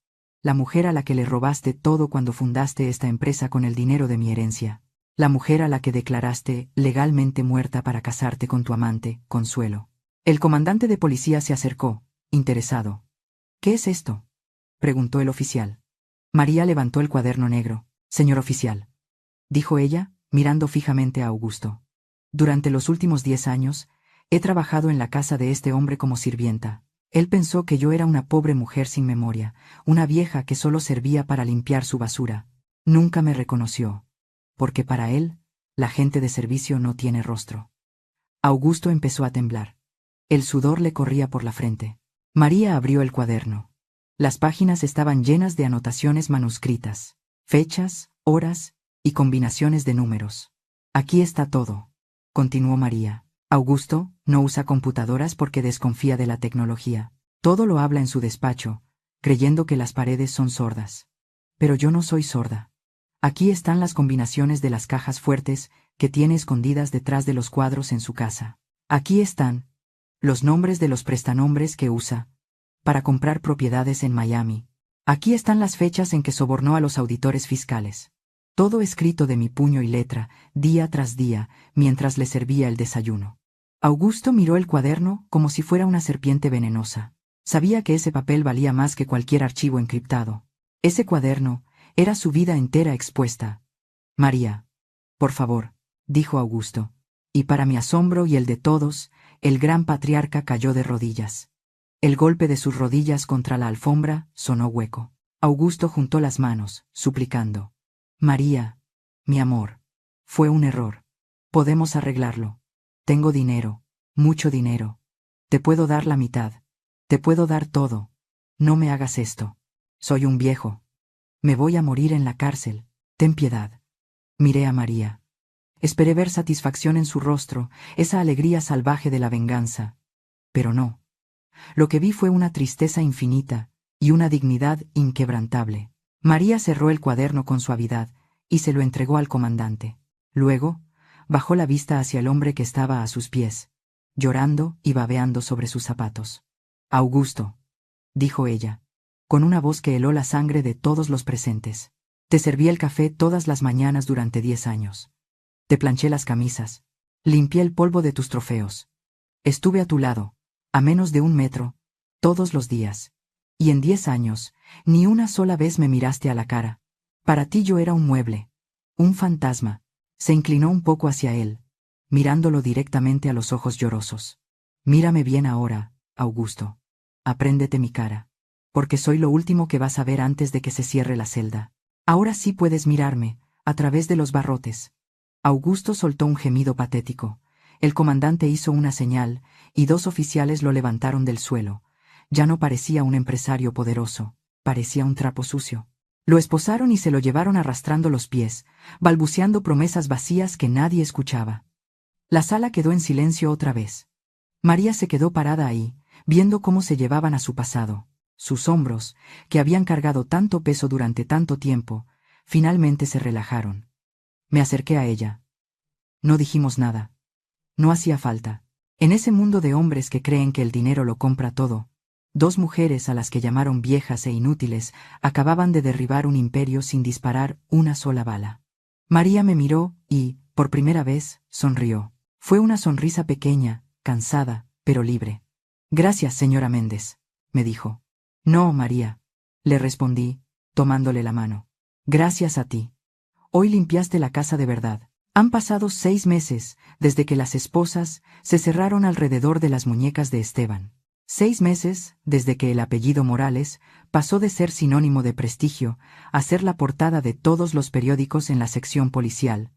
La mujer a la que le robaste todo cuando fundaste esta empresa con el dinero de mi herencia. La mujer a la que declaraste legalmente muerta para casarte con tu amante, Consuelo». El comandante de policía se acercó, interesado. «¿Qué es esto?», preguntó el oficial. María levantó el cuaderno negro. «Señor oficial», dijo ella, mirando fijamente a Augusto. «Durante los últimos 10 años, he trabajado en la casa de este hombre como sirvienta. Él pensó que yo era una pobre mujer sin memoria, una vieja que solo servía para limpiar su basura. Nunca me reconoció, porque para él, la gente de servicio no tiene rostro». Augusto empezó a temblar. El sudor le corría por la frente. María abrió el cuaderno. Las páginas estaban llenas de anotaciones manuscritas, fechas, horas y combinaciones de números. «Aquí está todo», continuó María. «Augusto no usa computadoras porque desconfía de la tecnología. Todo lo habla en su despacho, creyendo que las paredes son sordas. Pero yo no soy sorda. Aquí están las combinaciones de las cajas fuertes que tiene escondidas detrás de los cuadros en su casa. Aquí están los nombres de los prestanombres que usa para comprar propiedades en Miami. Aquí están las fechas en que sobornó a los auditores fiscales. Todo escrito de mi puño y letra, día tras día, mientras le servía el desayuno». Augusto miró el cuaderno como si fuera una serpiente venenosa. Sabía que ese papel valía más que cualquier archivo encriptado. Ese cuaderno era su vida entera expuesta. «María, por favor», dijo Augusto. Y para mi asombro y el de todos, el gran patriarca cayó de rodillas. El golpe de sus rodillas contra la alfombra sonó hueco. Augusto juntó las manos, suplicando. «María, mi amor, fue un error. Podemos arreglarlo. Tengo dinero, mucho dinero. Te puedo dar la mitad. Te puedo dar todo. No me hagas esto. Soy un viejo. Me voy a morir en la cárcel. Ten piedad». Miré a María. Esperé ver satisfacción en su rostro, esa alegría salvaje de la venganza. Pero no. Lo que vi fue una tristeza infinita y una dignidad inquebrantable. María cerró el cuaderno con suavidad y se lo entregó al comandante. Luego, bajó la vista hacia el hombre que estaba a sus pies, llorando y babeando sobre sus zapatos. «Augusto», dijo ella, con una voz que heló la sangre de todos los presentes. «Te serví el café todas las mañanas durante 10 años. Te planché las camisas. Limpié el polvo de tus trofeos. Estuve a tu lado, a menos de 1 metro, todos los días. Y en 10 años, ni una sola vez me miraste a la cara. Para ti yo era un mueble, un fantasma». Se inclinó un poco hacia él. mirándolo directamente a los ojos llorosos. Mírame bien ahora, Augusto. Apréndete mi cara. Porque soy lo último que vas a ver antes de que se cierre la celda. Ahora sí puedes mirarme, a través de los barrotes. Augusto soltó un gemido patético. El comandante hizo una señal, y 2 oficiales lo levantaron del suelo. Ya no parecía un empresario poderoso, parecía un trapo sucio. Lo esposaron y se lo llevaron arrastrando los pies, balbuceando promesas vacías que nadie escuchaba. La sala quedó en silencio otra vez. María se quedó parada ahí, viendo cómo se llevaban a su pasado. Sus hombros, que habían cargado tanto peso durante tanto tiempo, finalmente se relajaron. Me acerqué a ella. No dijimos nada. No hacía falta. En ese mundo de hombres que creen que el dinero lo compra todo, 2 mujeres a las que llamaron viejas e inútiles acababan de derribar un imperio sin disparar una sola bala. María me miró y, por primera vez, sonrió. Fue una sonrisa pequeña, cansada, pero libre. Gracias, señora Méndez, me dijo. No, María, le respondí, tomándole la mano. Gracias a ti. Hoy limpiaste la casa de verdad. Han pasado 6 meses desde que las esposas se cerraron alrededor de las muñecas de Esteban. 6 meses desde que el apellido Morales pasó de ser sinónimo de prestigio a ser la portada de todos los periódicos en la sección policial.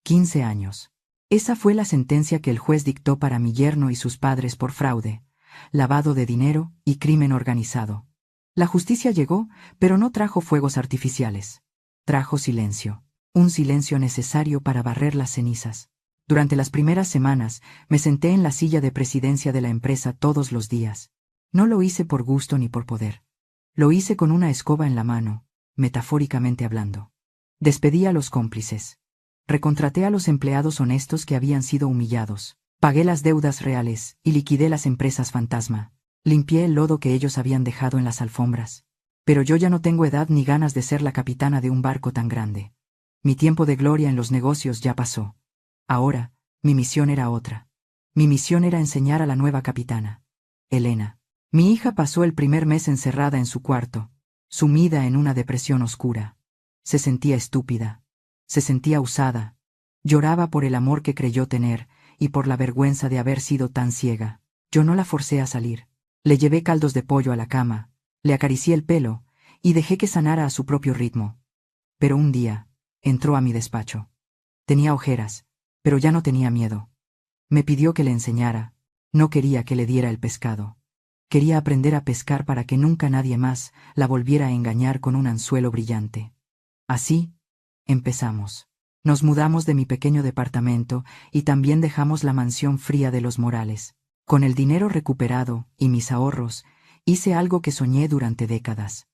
15 años. Esa fue la sentencia que el juez dictó para mi yerno y sus padres por fraude, lavado de dinero y crimen organizado. La justicia llegó, pero no trajo fuegos artificiales. Trajo silencio. Un silencio necesario para barrer las cenizas. Durante las primeras semanas, me senté en la silla de presidencia de la empresa todos los días. No lo hice por gusto ni por poder. Lo hice con una escoba en la mano, metafóricamente hablando. Despedí a los cómplices. Recontraté a los empleados honestos que habían sido humillados. Pagué las deudas reales y liquidé las empresas fantasma. Limpié el lodo que ellos habían dejado en las alfombras. Pero yo ya no tengo edad ni ganas de ser la capitana de un barco tan grande. Mi tiempo de gloria en los negocios ya pasó. Ahora, mi misión era otra. Mi misión era enseñar a la nueva capitana, Elena. Mi hija pasó el primer mes encerrada en su cuarto, sumida en una depresión oscura. Se sentía estúpida. Se sentía usada. Lloraba por el amor que creyó tener y por la vergüenza de haber sido tan ciega. Yo no la forcé a salir. Le llevé caldos de pollo a la cama, le acaricié el pelo y dejé que sanara a su propio ritmo. Pero un día, entró a mi despacho. Tenía ojeras, pero ya no tenía miedo. Me pidió que le enseñara. No quería que le diera el pescado. Quería aprender a pescar para que nunca nadie más la volviera a engañar con un anzuelo brillante. Así, empezamos. Nos mudamos de mi pequeño departamento y también dejamos la mansión fría de los Morales. Con el dinero recuperado y mis ahorros, hice algo que soñé durante décadas.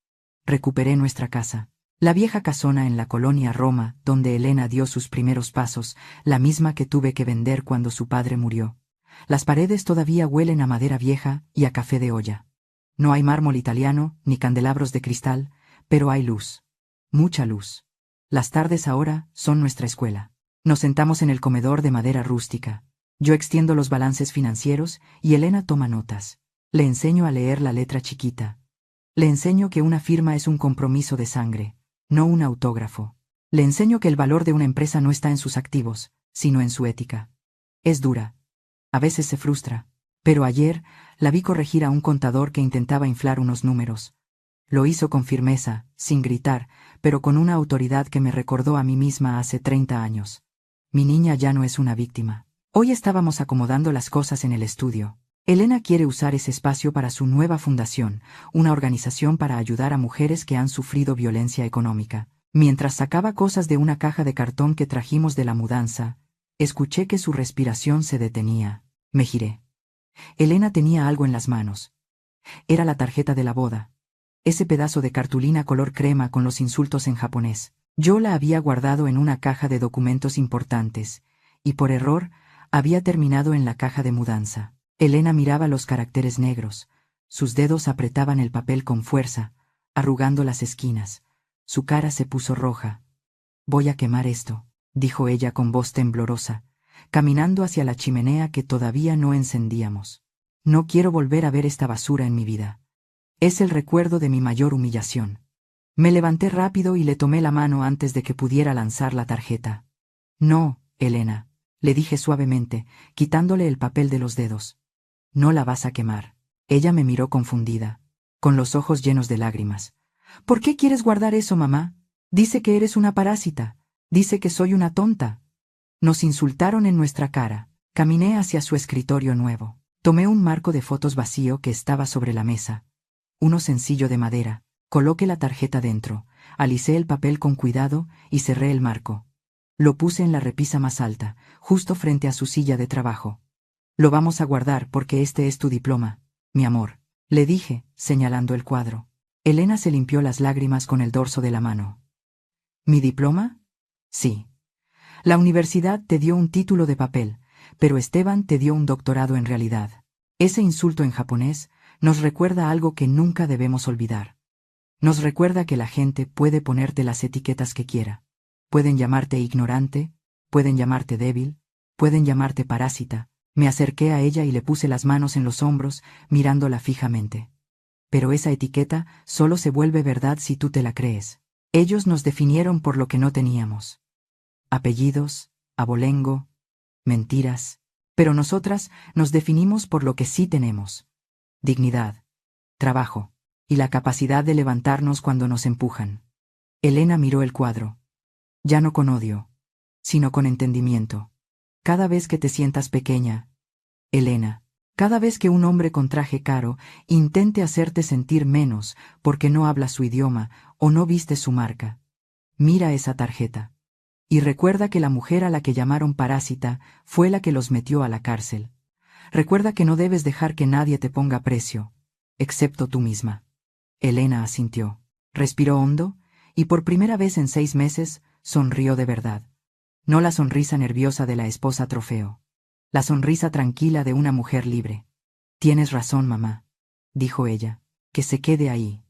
Recuperé nuestra casa. La vieja casona en la colonia Roma, donde Elena dio sus primeros pasos, la misma que tuve que vender cuando su padre murió. Las paredes todavía huelen a madera vieja y a café de olla. No hay mármol italiano ni candelabros de cristal, pero hay luz. Mucha luz. Las tardes ahora son nuestra escuela. Nos sentamos en el comedor de madera rústica. Yo extiendo los balances financieros y Elena toma notas. Le enseño a leer la letra chiquita. Le enseño que una firma es un compromiso de sangre, no un autógrafo. Le enseño que el valor de una empresa no está en sus activos, sino en su ética. Es dura. A veces se frustra. Pero ayer la vi corregir a un contador que intentaba inflar unos números. Lo hizo con firmeza, sin gritar, pero con una autoridad que me recordó a mí misma hace 30 años. Mi niña ya no es una víctima. Hoy estábamos acomodando las cosas en el estudio. Elena quiere usar ese espacio para su nueva fundación, una organización para ayudar a mujeres que han sufrido violencia económica. Mientras sacaba cosas de una caja de cartón que trajimos de la mudanza, escuché que su respiración se detenía. Me giré. Elena tenía algo en las manos. Era la tarjeta de la boda. Ese pedazo de cartulina color crema con los insultos en japonés. Yo la había guardado en una caja de documentos importantes, y por error, había terminado en la caja de mudanza. Elena miraba los caracteres negros. Sus dedos apretaban el papel con fuerza, arrugando las esquinas. Su cara se puso roja. «Voy a quemar esto», dijo ella con voz temblorosa, caminando hacia la chimenea que todavía no encendíamos. «No quiero volver a ver esta basura en mi vida. Es el recuerdo de mi mayor humillación». Me levanté rápido y le tomé la mano antes de que pudiera lanzar la tarjeta. «No, Elena», le dije suavemente, quitándole el papel de los dedos. No la vas a quemar. Ella me miró confundida, con los ojos llenos de lágrimas. ¿Por qué quieres guardar eso, mamá? Dice que eres una parásita. Dice que soy una tonta. Nos insultaron en nuestra cara. Caminé hacia su escritorio nuevo. Tomé un marco de fotos vacío que estaba sobre la mesa. Uno sencillo de madera. Coloqué la tarjeta dentro, alicé el papel con cuidado y cerré el marco. Lo puse en la repisa más alta, justo frente a su silla de trabajo. Lo vamos a guardar porque este es tu diploma, mi amor, le dije, señalando el cuadro. Elena se limpió las lágrimas con el dorso de la mano. ¿Mi diploma? Sí. La universidad te dio un título de papel, pero Esteban te dio un doctorado en realidad. Ese insulto en japonés nos recuerda algo que nunca debemos olvidar. Nos recuerda que la gente puede ponerte las etiquetas que quiera. Pueden llamarte ignorante, pueden llamarte débil, pueden llamarte parásita. Me acerqué a ella y le puse las manos en los hombros, mirándola fijamente. Pero esa etiqueta solo se vuelve verdad si tú te la crees. Ellos nos definieron por lo que no teníamos. Apellidos, abolengo, mentiras. Pero nosotras nos definimos por lo que sí tenemos. Dignidad, trabajo y la capacidad de levantarnos cuando nos empujan. Elena miró el cuadro. Ya no con odio, sino con entendimiento. Cada vez que te sientas pequeña, Elena, cada vez que un hombre con traje caro intente hacerte sentir menos porque no hablas su idioma o no vistes su marca, mira esa tarjeta. Y recuerda que la mujer a la que llamaron parásita fue la que los metió a la cárcel. Recuerda que no debes dejar que nadie te ponga precio, excepto tú misma. Elena asintió, respiró hondo, y por primera vez en 6 meses sonrió de verdad. No la sonrisa nerviosa de la esposa trofeo. La sonrisa tranquila de una mujer libre. Tienes razón, mamá, dijo ella, que se quede ahí.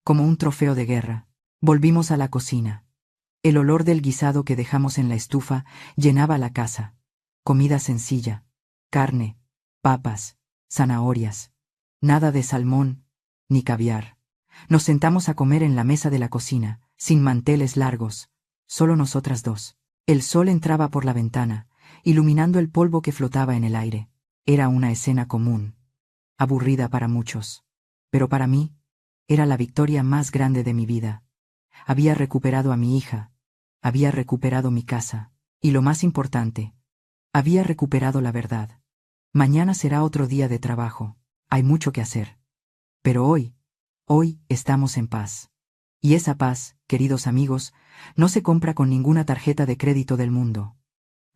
Como un trofeo de guerra. Volvimos a la cocina. El olor del guisado que dejamos en la estufa llenaba la casa. Comida sencilla. Carne, papas, zanahorias. Nada de salmón, ni caviar. Nos sentamos a comer en la mesa de la cocina, sin manteles largos, solo nosotras dos. El sol entraba por la ventana, iluminando el polvo que flotaba en el aire. Era una escena común, aburrida para muchos. Pero para mí, era la victoria más grande de mi vida. Había recuperado a mi hija, había recuperado mi casa, y lo más importante, había recuperado la verdad. Mañana será otro día de trabajo, hay mucho que hacer. Pero hoy estamos en paz. Y esa paz, queridos amigos, no se compra con ninguna tarjeta de crédito del mundo.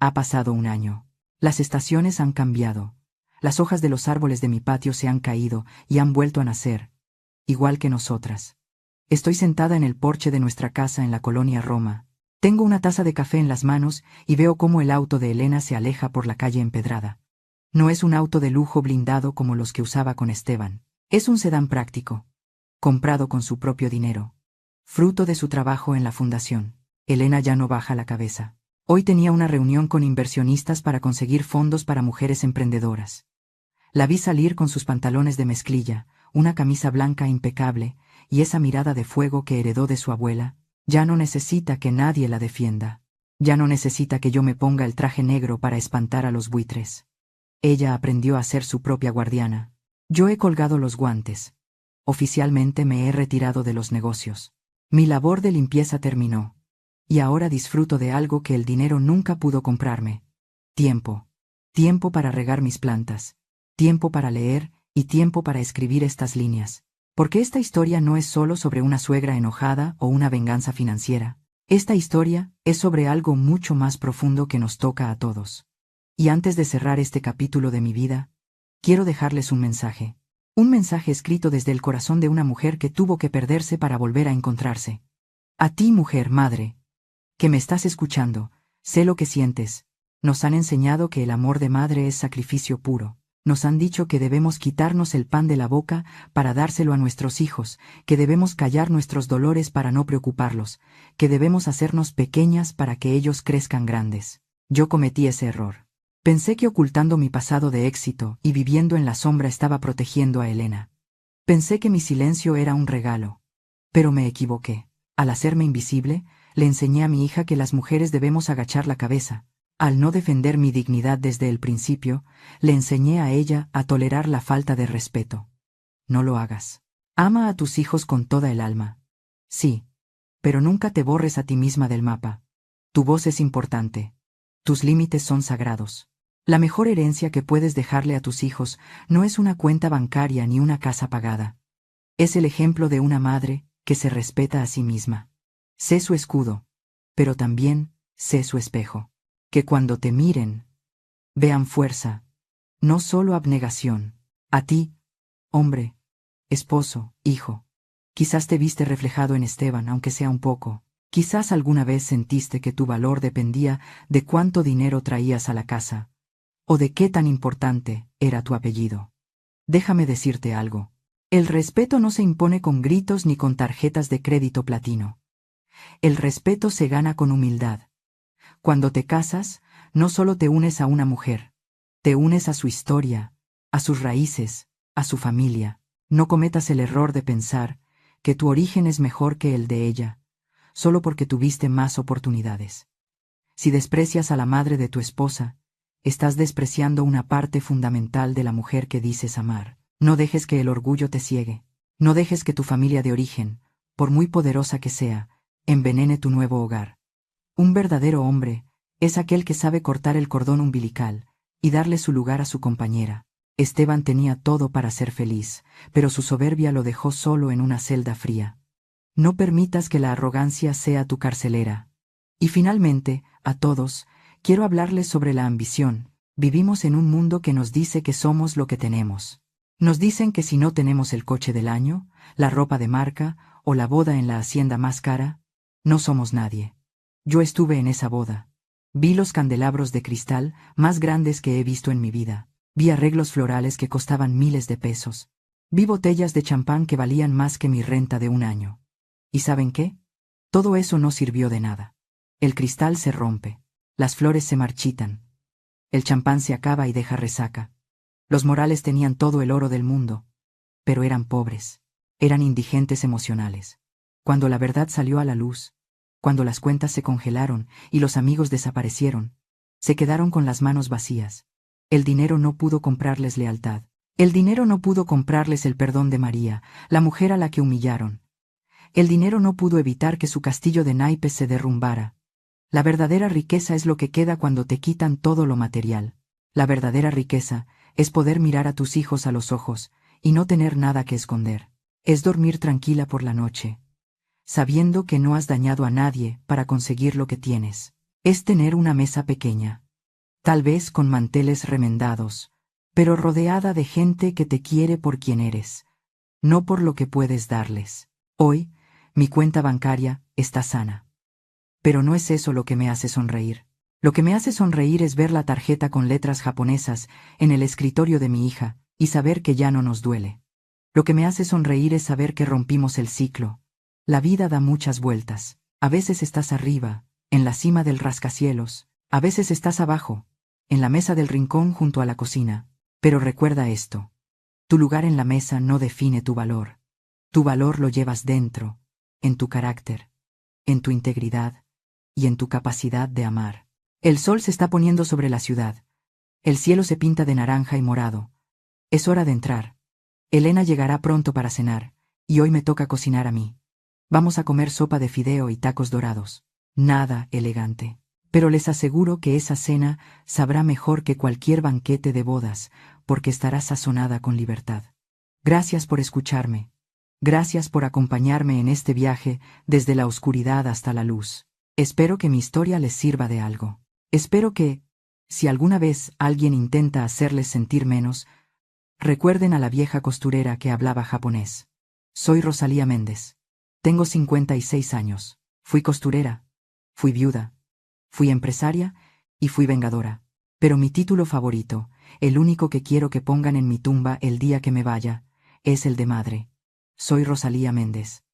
Ha pasado un año. Las estaciones han cambiado. Las hojas de los árboles de mi patio se han caído y han vuelto a nacer, igual que nosotras. Estoy sentada en el porche de nuestra casa en la colonia Roma. Tengo una taza de café en las manos y veo cómo el auto de Elena se aleja por la calle empedrada. No es un auto de lujo blindado como los que usaba con Esteban. Es un sedán práctico, comprado con su propio dinero, fruto de su trabajo en la fundación. Elena ya no baja la cabeza. Hoy tenía una reunión con inversionistas para conseguir fondos para mujeres emprendedoras. La vi salir con sus pantalones de mezclilla, una camisa blanca impecable, y esa mirada de fuego que heredó de su abuela. Ya no necesita que nadie la defienda. Ya no necesita que yo me ponga el traje negro para espantar a los buitres. Ella aprendió a ser su propia guardiana. Yo he colgado los guantes. Oficialmente me he retirado de los negocios. Mi labor de limpieza terminó. Y ahora disfruto de algo que el dinero nunca pudo comprarme. Tiempo. Tiempo para regar mis plantas. Tiempo para leer y tiempo para escribir estas líneas. Porque esta historia no es solo sobre una suegra enojada o una venganza financiera. Esta historia es sobre algo mucho más profundo que nos toca a todos. Y antes de cerrar este capítulo de mi vida, quiero dejarles un mensaje. Un mensaje escrito desde el corazón de una mujer que tuvo que perderse para volver a encontrarse. A ti, mujer, madre, que me estás escuchando, sé lo que sientes. Nos han enseñado que el amor de madre es sacrificio puro. Nos han dicho que debemos quitarnos el pan de la boca para dárselo a nuestros hijos, que debemos callar nuestros dolores para no preocuparlos, que debemos hacernos pequeñas para que ellos crezcan grandes. Yo cometí ese error. Pensé que ocultando mi pasado de éxito y viviendo en la sombra estaba protegiendo a Elena. Pensé que mi silencio era un regalo. Pero me equivoqué. Al hacerme invisible, le enseñé a mi hija que las mujeres debemos agachar la cabeza, Al no defender mi dignidad desde el principio, le enseñé a ella a tolerar la falta de respeto. No lo hagas. Ama a tus hijos con toda el alma. Sí, pero nunca te borres a ti misma del mapa. Tu voz es importante. Tus límites son sagrados. La mejor herencia que puedes dejarle a tus hijos no es una cuenta bancaria ni una casa pagada. Es el ejemplo de una madre que se respeta a sí misma. Sé su escudo, pero también sé su espejo. Que cuando te miren, vean fuerza, no solo abnegación. A ti, hombre, esposo, hijo. Quizás te viste reflejado en Esteban, aunque sea un poco. Quizás alguna vez sentiste que tu valor dependía de cuánto dinero traías a la casa, o de qué tan importante era tu apellido. Déjame decirte algo. El respeto no se impone con gritos ni con tarjetas de crédito platino. El respeto se gana con humildad. Cuando te casas, no solo te unes a una mujer, te unes a su historia, a sus raíces, a su familia. No cometas el error de pensar que tu origen es mejor que el de ella, solo porque tuviste más oportunidades. Si desprecias a la madre de tu esposa, estás despreciando una parte fundamental de la mujer que dices amar. No dejes que el orgullo te ciegue. No dejes que tu familia de origen, por muy poderosa que sea, envenene tu nuevo hogar. Un verdadero hombre es aquel que sabe cortar el cordón umbilical y darle su lugar a su compañera. Esteban tenía todo para ser feliz, pero su soberbia lo dejó solo en una celda fría. No permitas que la arrogancia sea tu carcelera. Y finalmente, a todos, quiero hablarles sobre la ambición. Vivimos en un mundo que nos dice que somos lo que tenemos. Nos dicen que si no tenemos el coche del año, la ropa de marca o la boda en la hacienda más cara, no somos nadie. Yo estuve en esa boda. Vi los candelabros de cristal más grandes que he visto en mi vida. Vi arreglos florales que costaban miles de pesos. Vi botellas de champán que valían más que mi renta de un año. ¿Y saben qué? Todo eso no sirvió de nada. El cristal se rompe. Las flores se marchitan. El champán se acaba y deja resaca. Los Morales tenían todo el oro del mundo, pero eran pobres. Eran indigentes emocionales. Cuando la verdad salió a la luz, cuando las cuentas se congelaron y los amigos desaparecieron, se quedaron con las manos vacías. El dinero no pudo comprarles lealtad. El dinero no pudo comprarles el perdón de María, la mujer a la que humillaron. El dinero no pudo evitar que su castillo de naipes se derrumbara. La verdadera riqueza es lo que queda cuando te quitan todo lo material. La verdadera riqueza es poder mirar a tus hijos a los ojos y no tener nada que esconder. Es dormir tranquila por la noche, sabiendo que no has dañado a nadie para conseguir lo que tienes. Es tener una mesa pequeña, tal vez con manteles remendados, pero rodeada de gente que te quiere por quien eres, no por lo que puedes darles. Hoy, mi cuenta bancaria está sana. Pero no es eso lo que me hace sonreír. Lo que me hace sonreír es ver la tarjeta con letras japonesas en el escritorio de mi hija y saber que ya no nos duele. Lo que me hace sonreír es saber que rompimos el ciclo. La vida da muchas vueltas. A veces estás arriba, en la cima del rascacielos. A veces estás abajo, en la mesa del rincón junto a la cocina. Pero recuerda esto. Tu lugar en la mesa no define tu valor. Tu valor lo llevas dentro, en tu carácter, en tu integridad y en tu capacidad de amar. El sol se está poniendo sobre la ciudad. El cielo se pinta de naranja y morado. Es hora de entrar. Elena llegará pronto para cenar, y hoy me toca cocinar a mí. Vamos a comer sopa de fideo y tacos dorados. Nada elegante. Pero les aseguro que esa cena sabrá mejor que cualquier banquete de bodas, porque estará sazonada con libertad. Gracias por escucharme. Gracias por acompañarme en este viaje desde la oscuridad hasta la luz. Espero que mi historia les sirva de algo. Espero que, si alguna vez alguien intenta hacerles sentir menos, recuerden a la vieja costurera que hablaba japonés. Soy Rosalía Méndez. Tengo 56 años. Fui costurera, fui viuda, fui empresaria y fui vengadora. Pero mi título favorito, el único que quiero que pongan en mi tumba el día que me vaya, es el de madre. Soy Rosalía Méndez.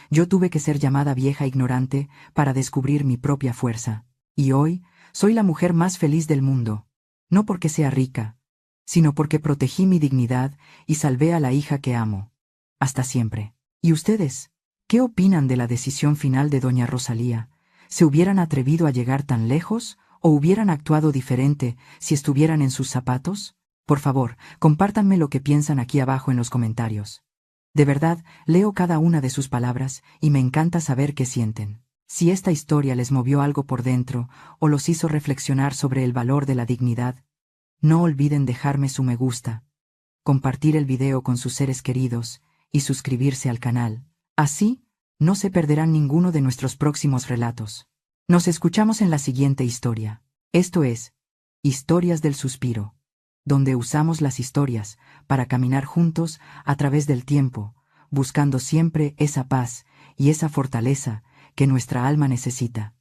Yo tuve que ser llamada vieja ignorante para descubrir mi propia fuerza. Y hoy, soy la mujer más feliz del mundo. No porque sea rica, sino porque protegí mi dignidad y salvé a la hija que amo. Hasta siempre. ¿Y ustedes? ¿Qué opinan de la decisión final de doña Rosalía? ¿Se hubieran atrevido a llegar tan lejos ¿O hubieran actuado diferente si estuvieran en sus zapatos? Por favor, compártanme lo que piensan aquí abajo en los comentarios. De verdad, leo cada una de sus palabras y me encanta saber qué sienten. Si esta historia les movió algo por dentro o los hizo reflexionar sobre el valor de la dignidad, no olviden dejarme su me gusta, compartir el video con sus seres queridos y suscribirse al canal. Así, no se perderán ninguno de nuestros próximos relatos. Nos escuchamos en la siguiente historia. Esto es Historias del Suspiro, donde usamos las historias para caminar juntos a través del tiempo, buscando siempre esa paz y esa fortaleza que nuestra alma necesita.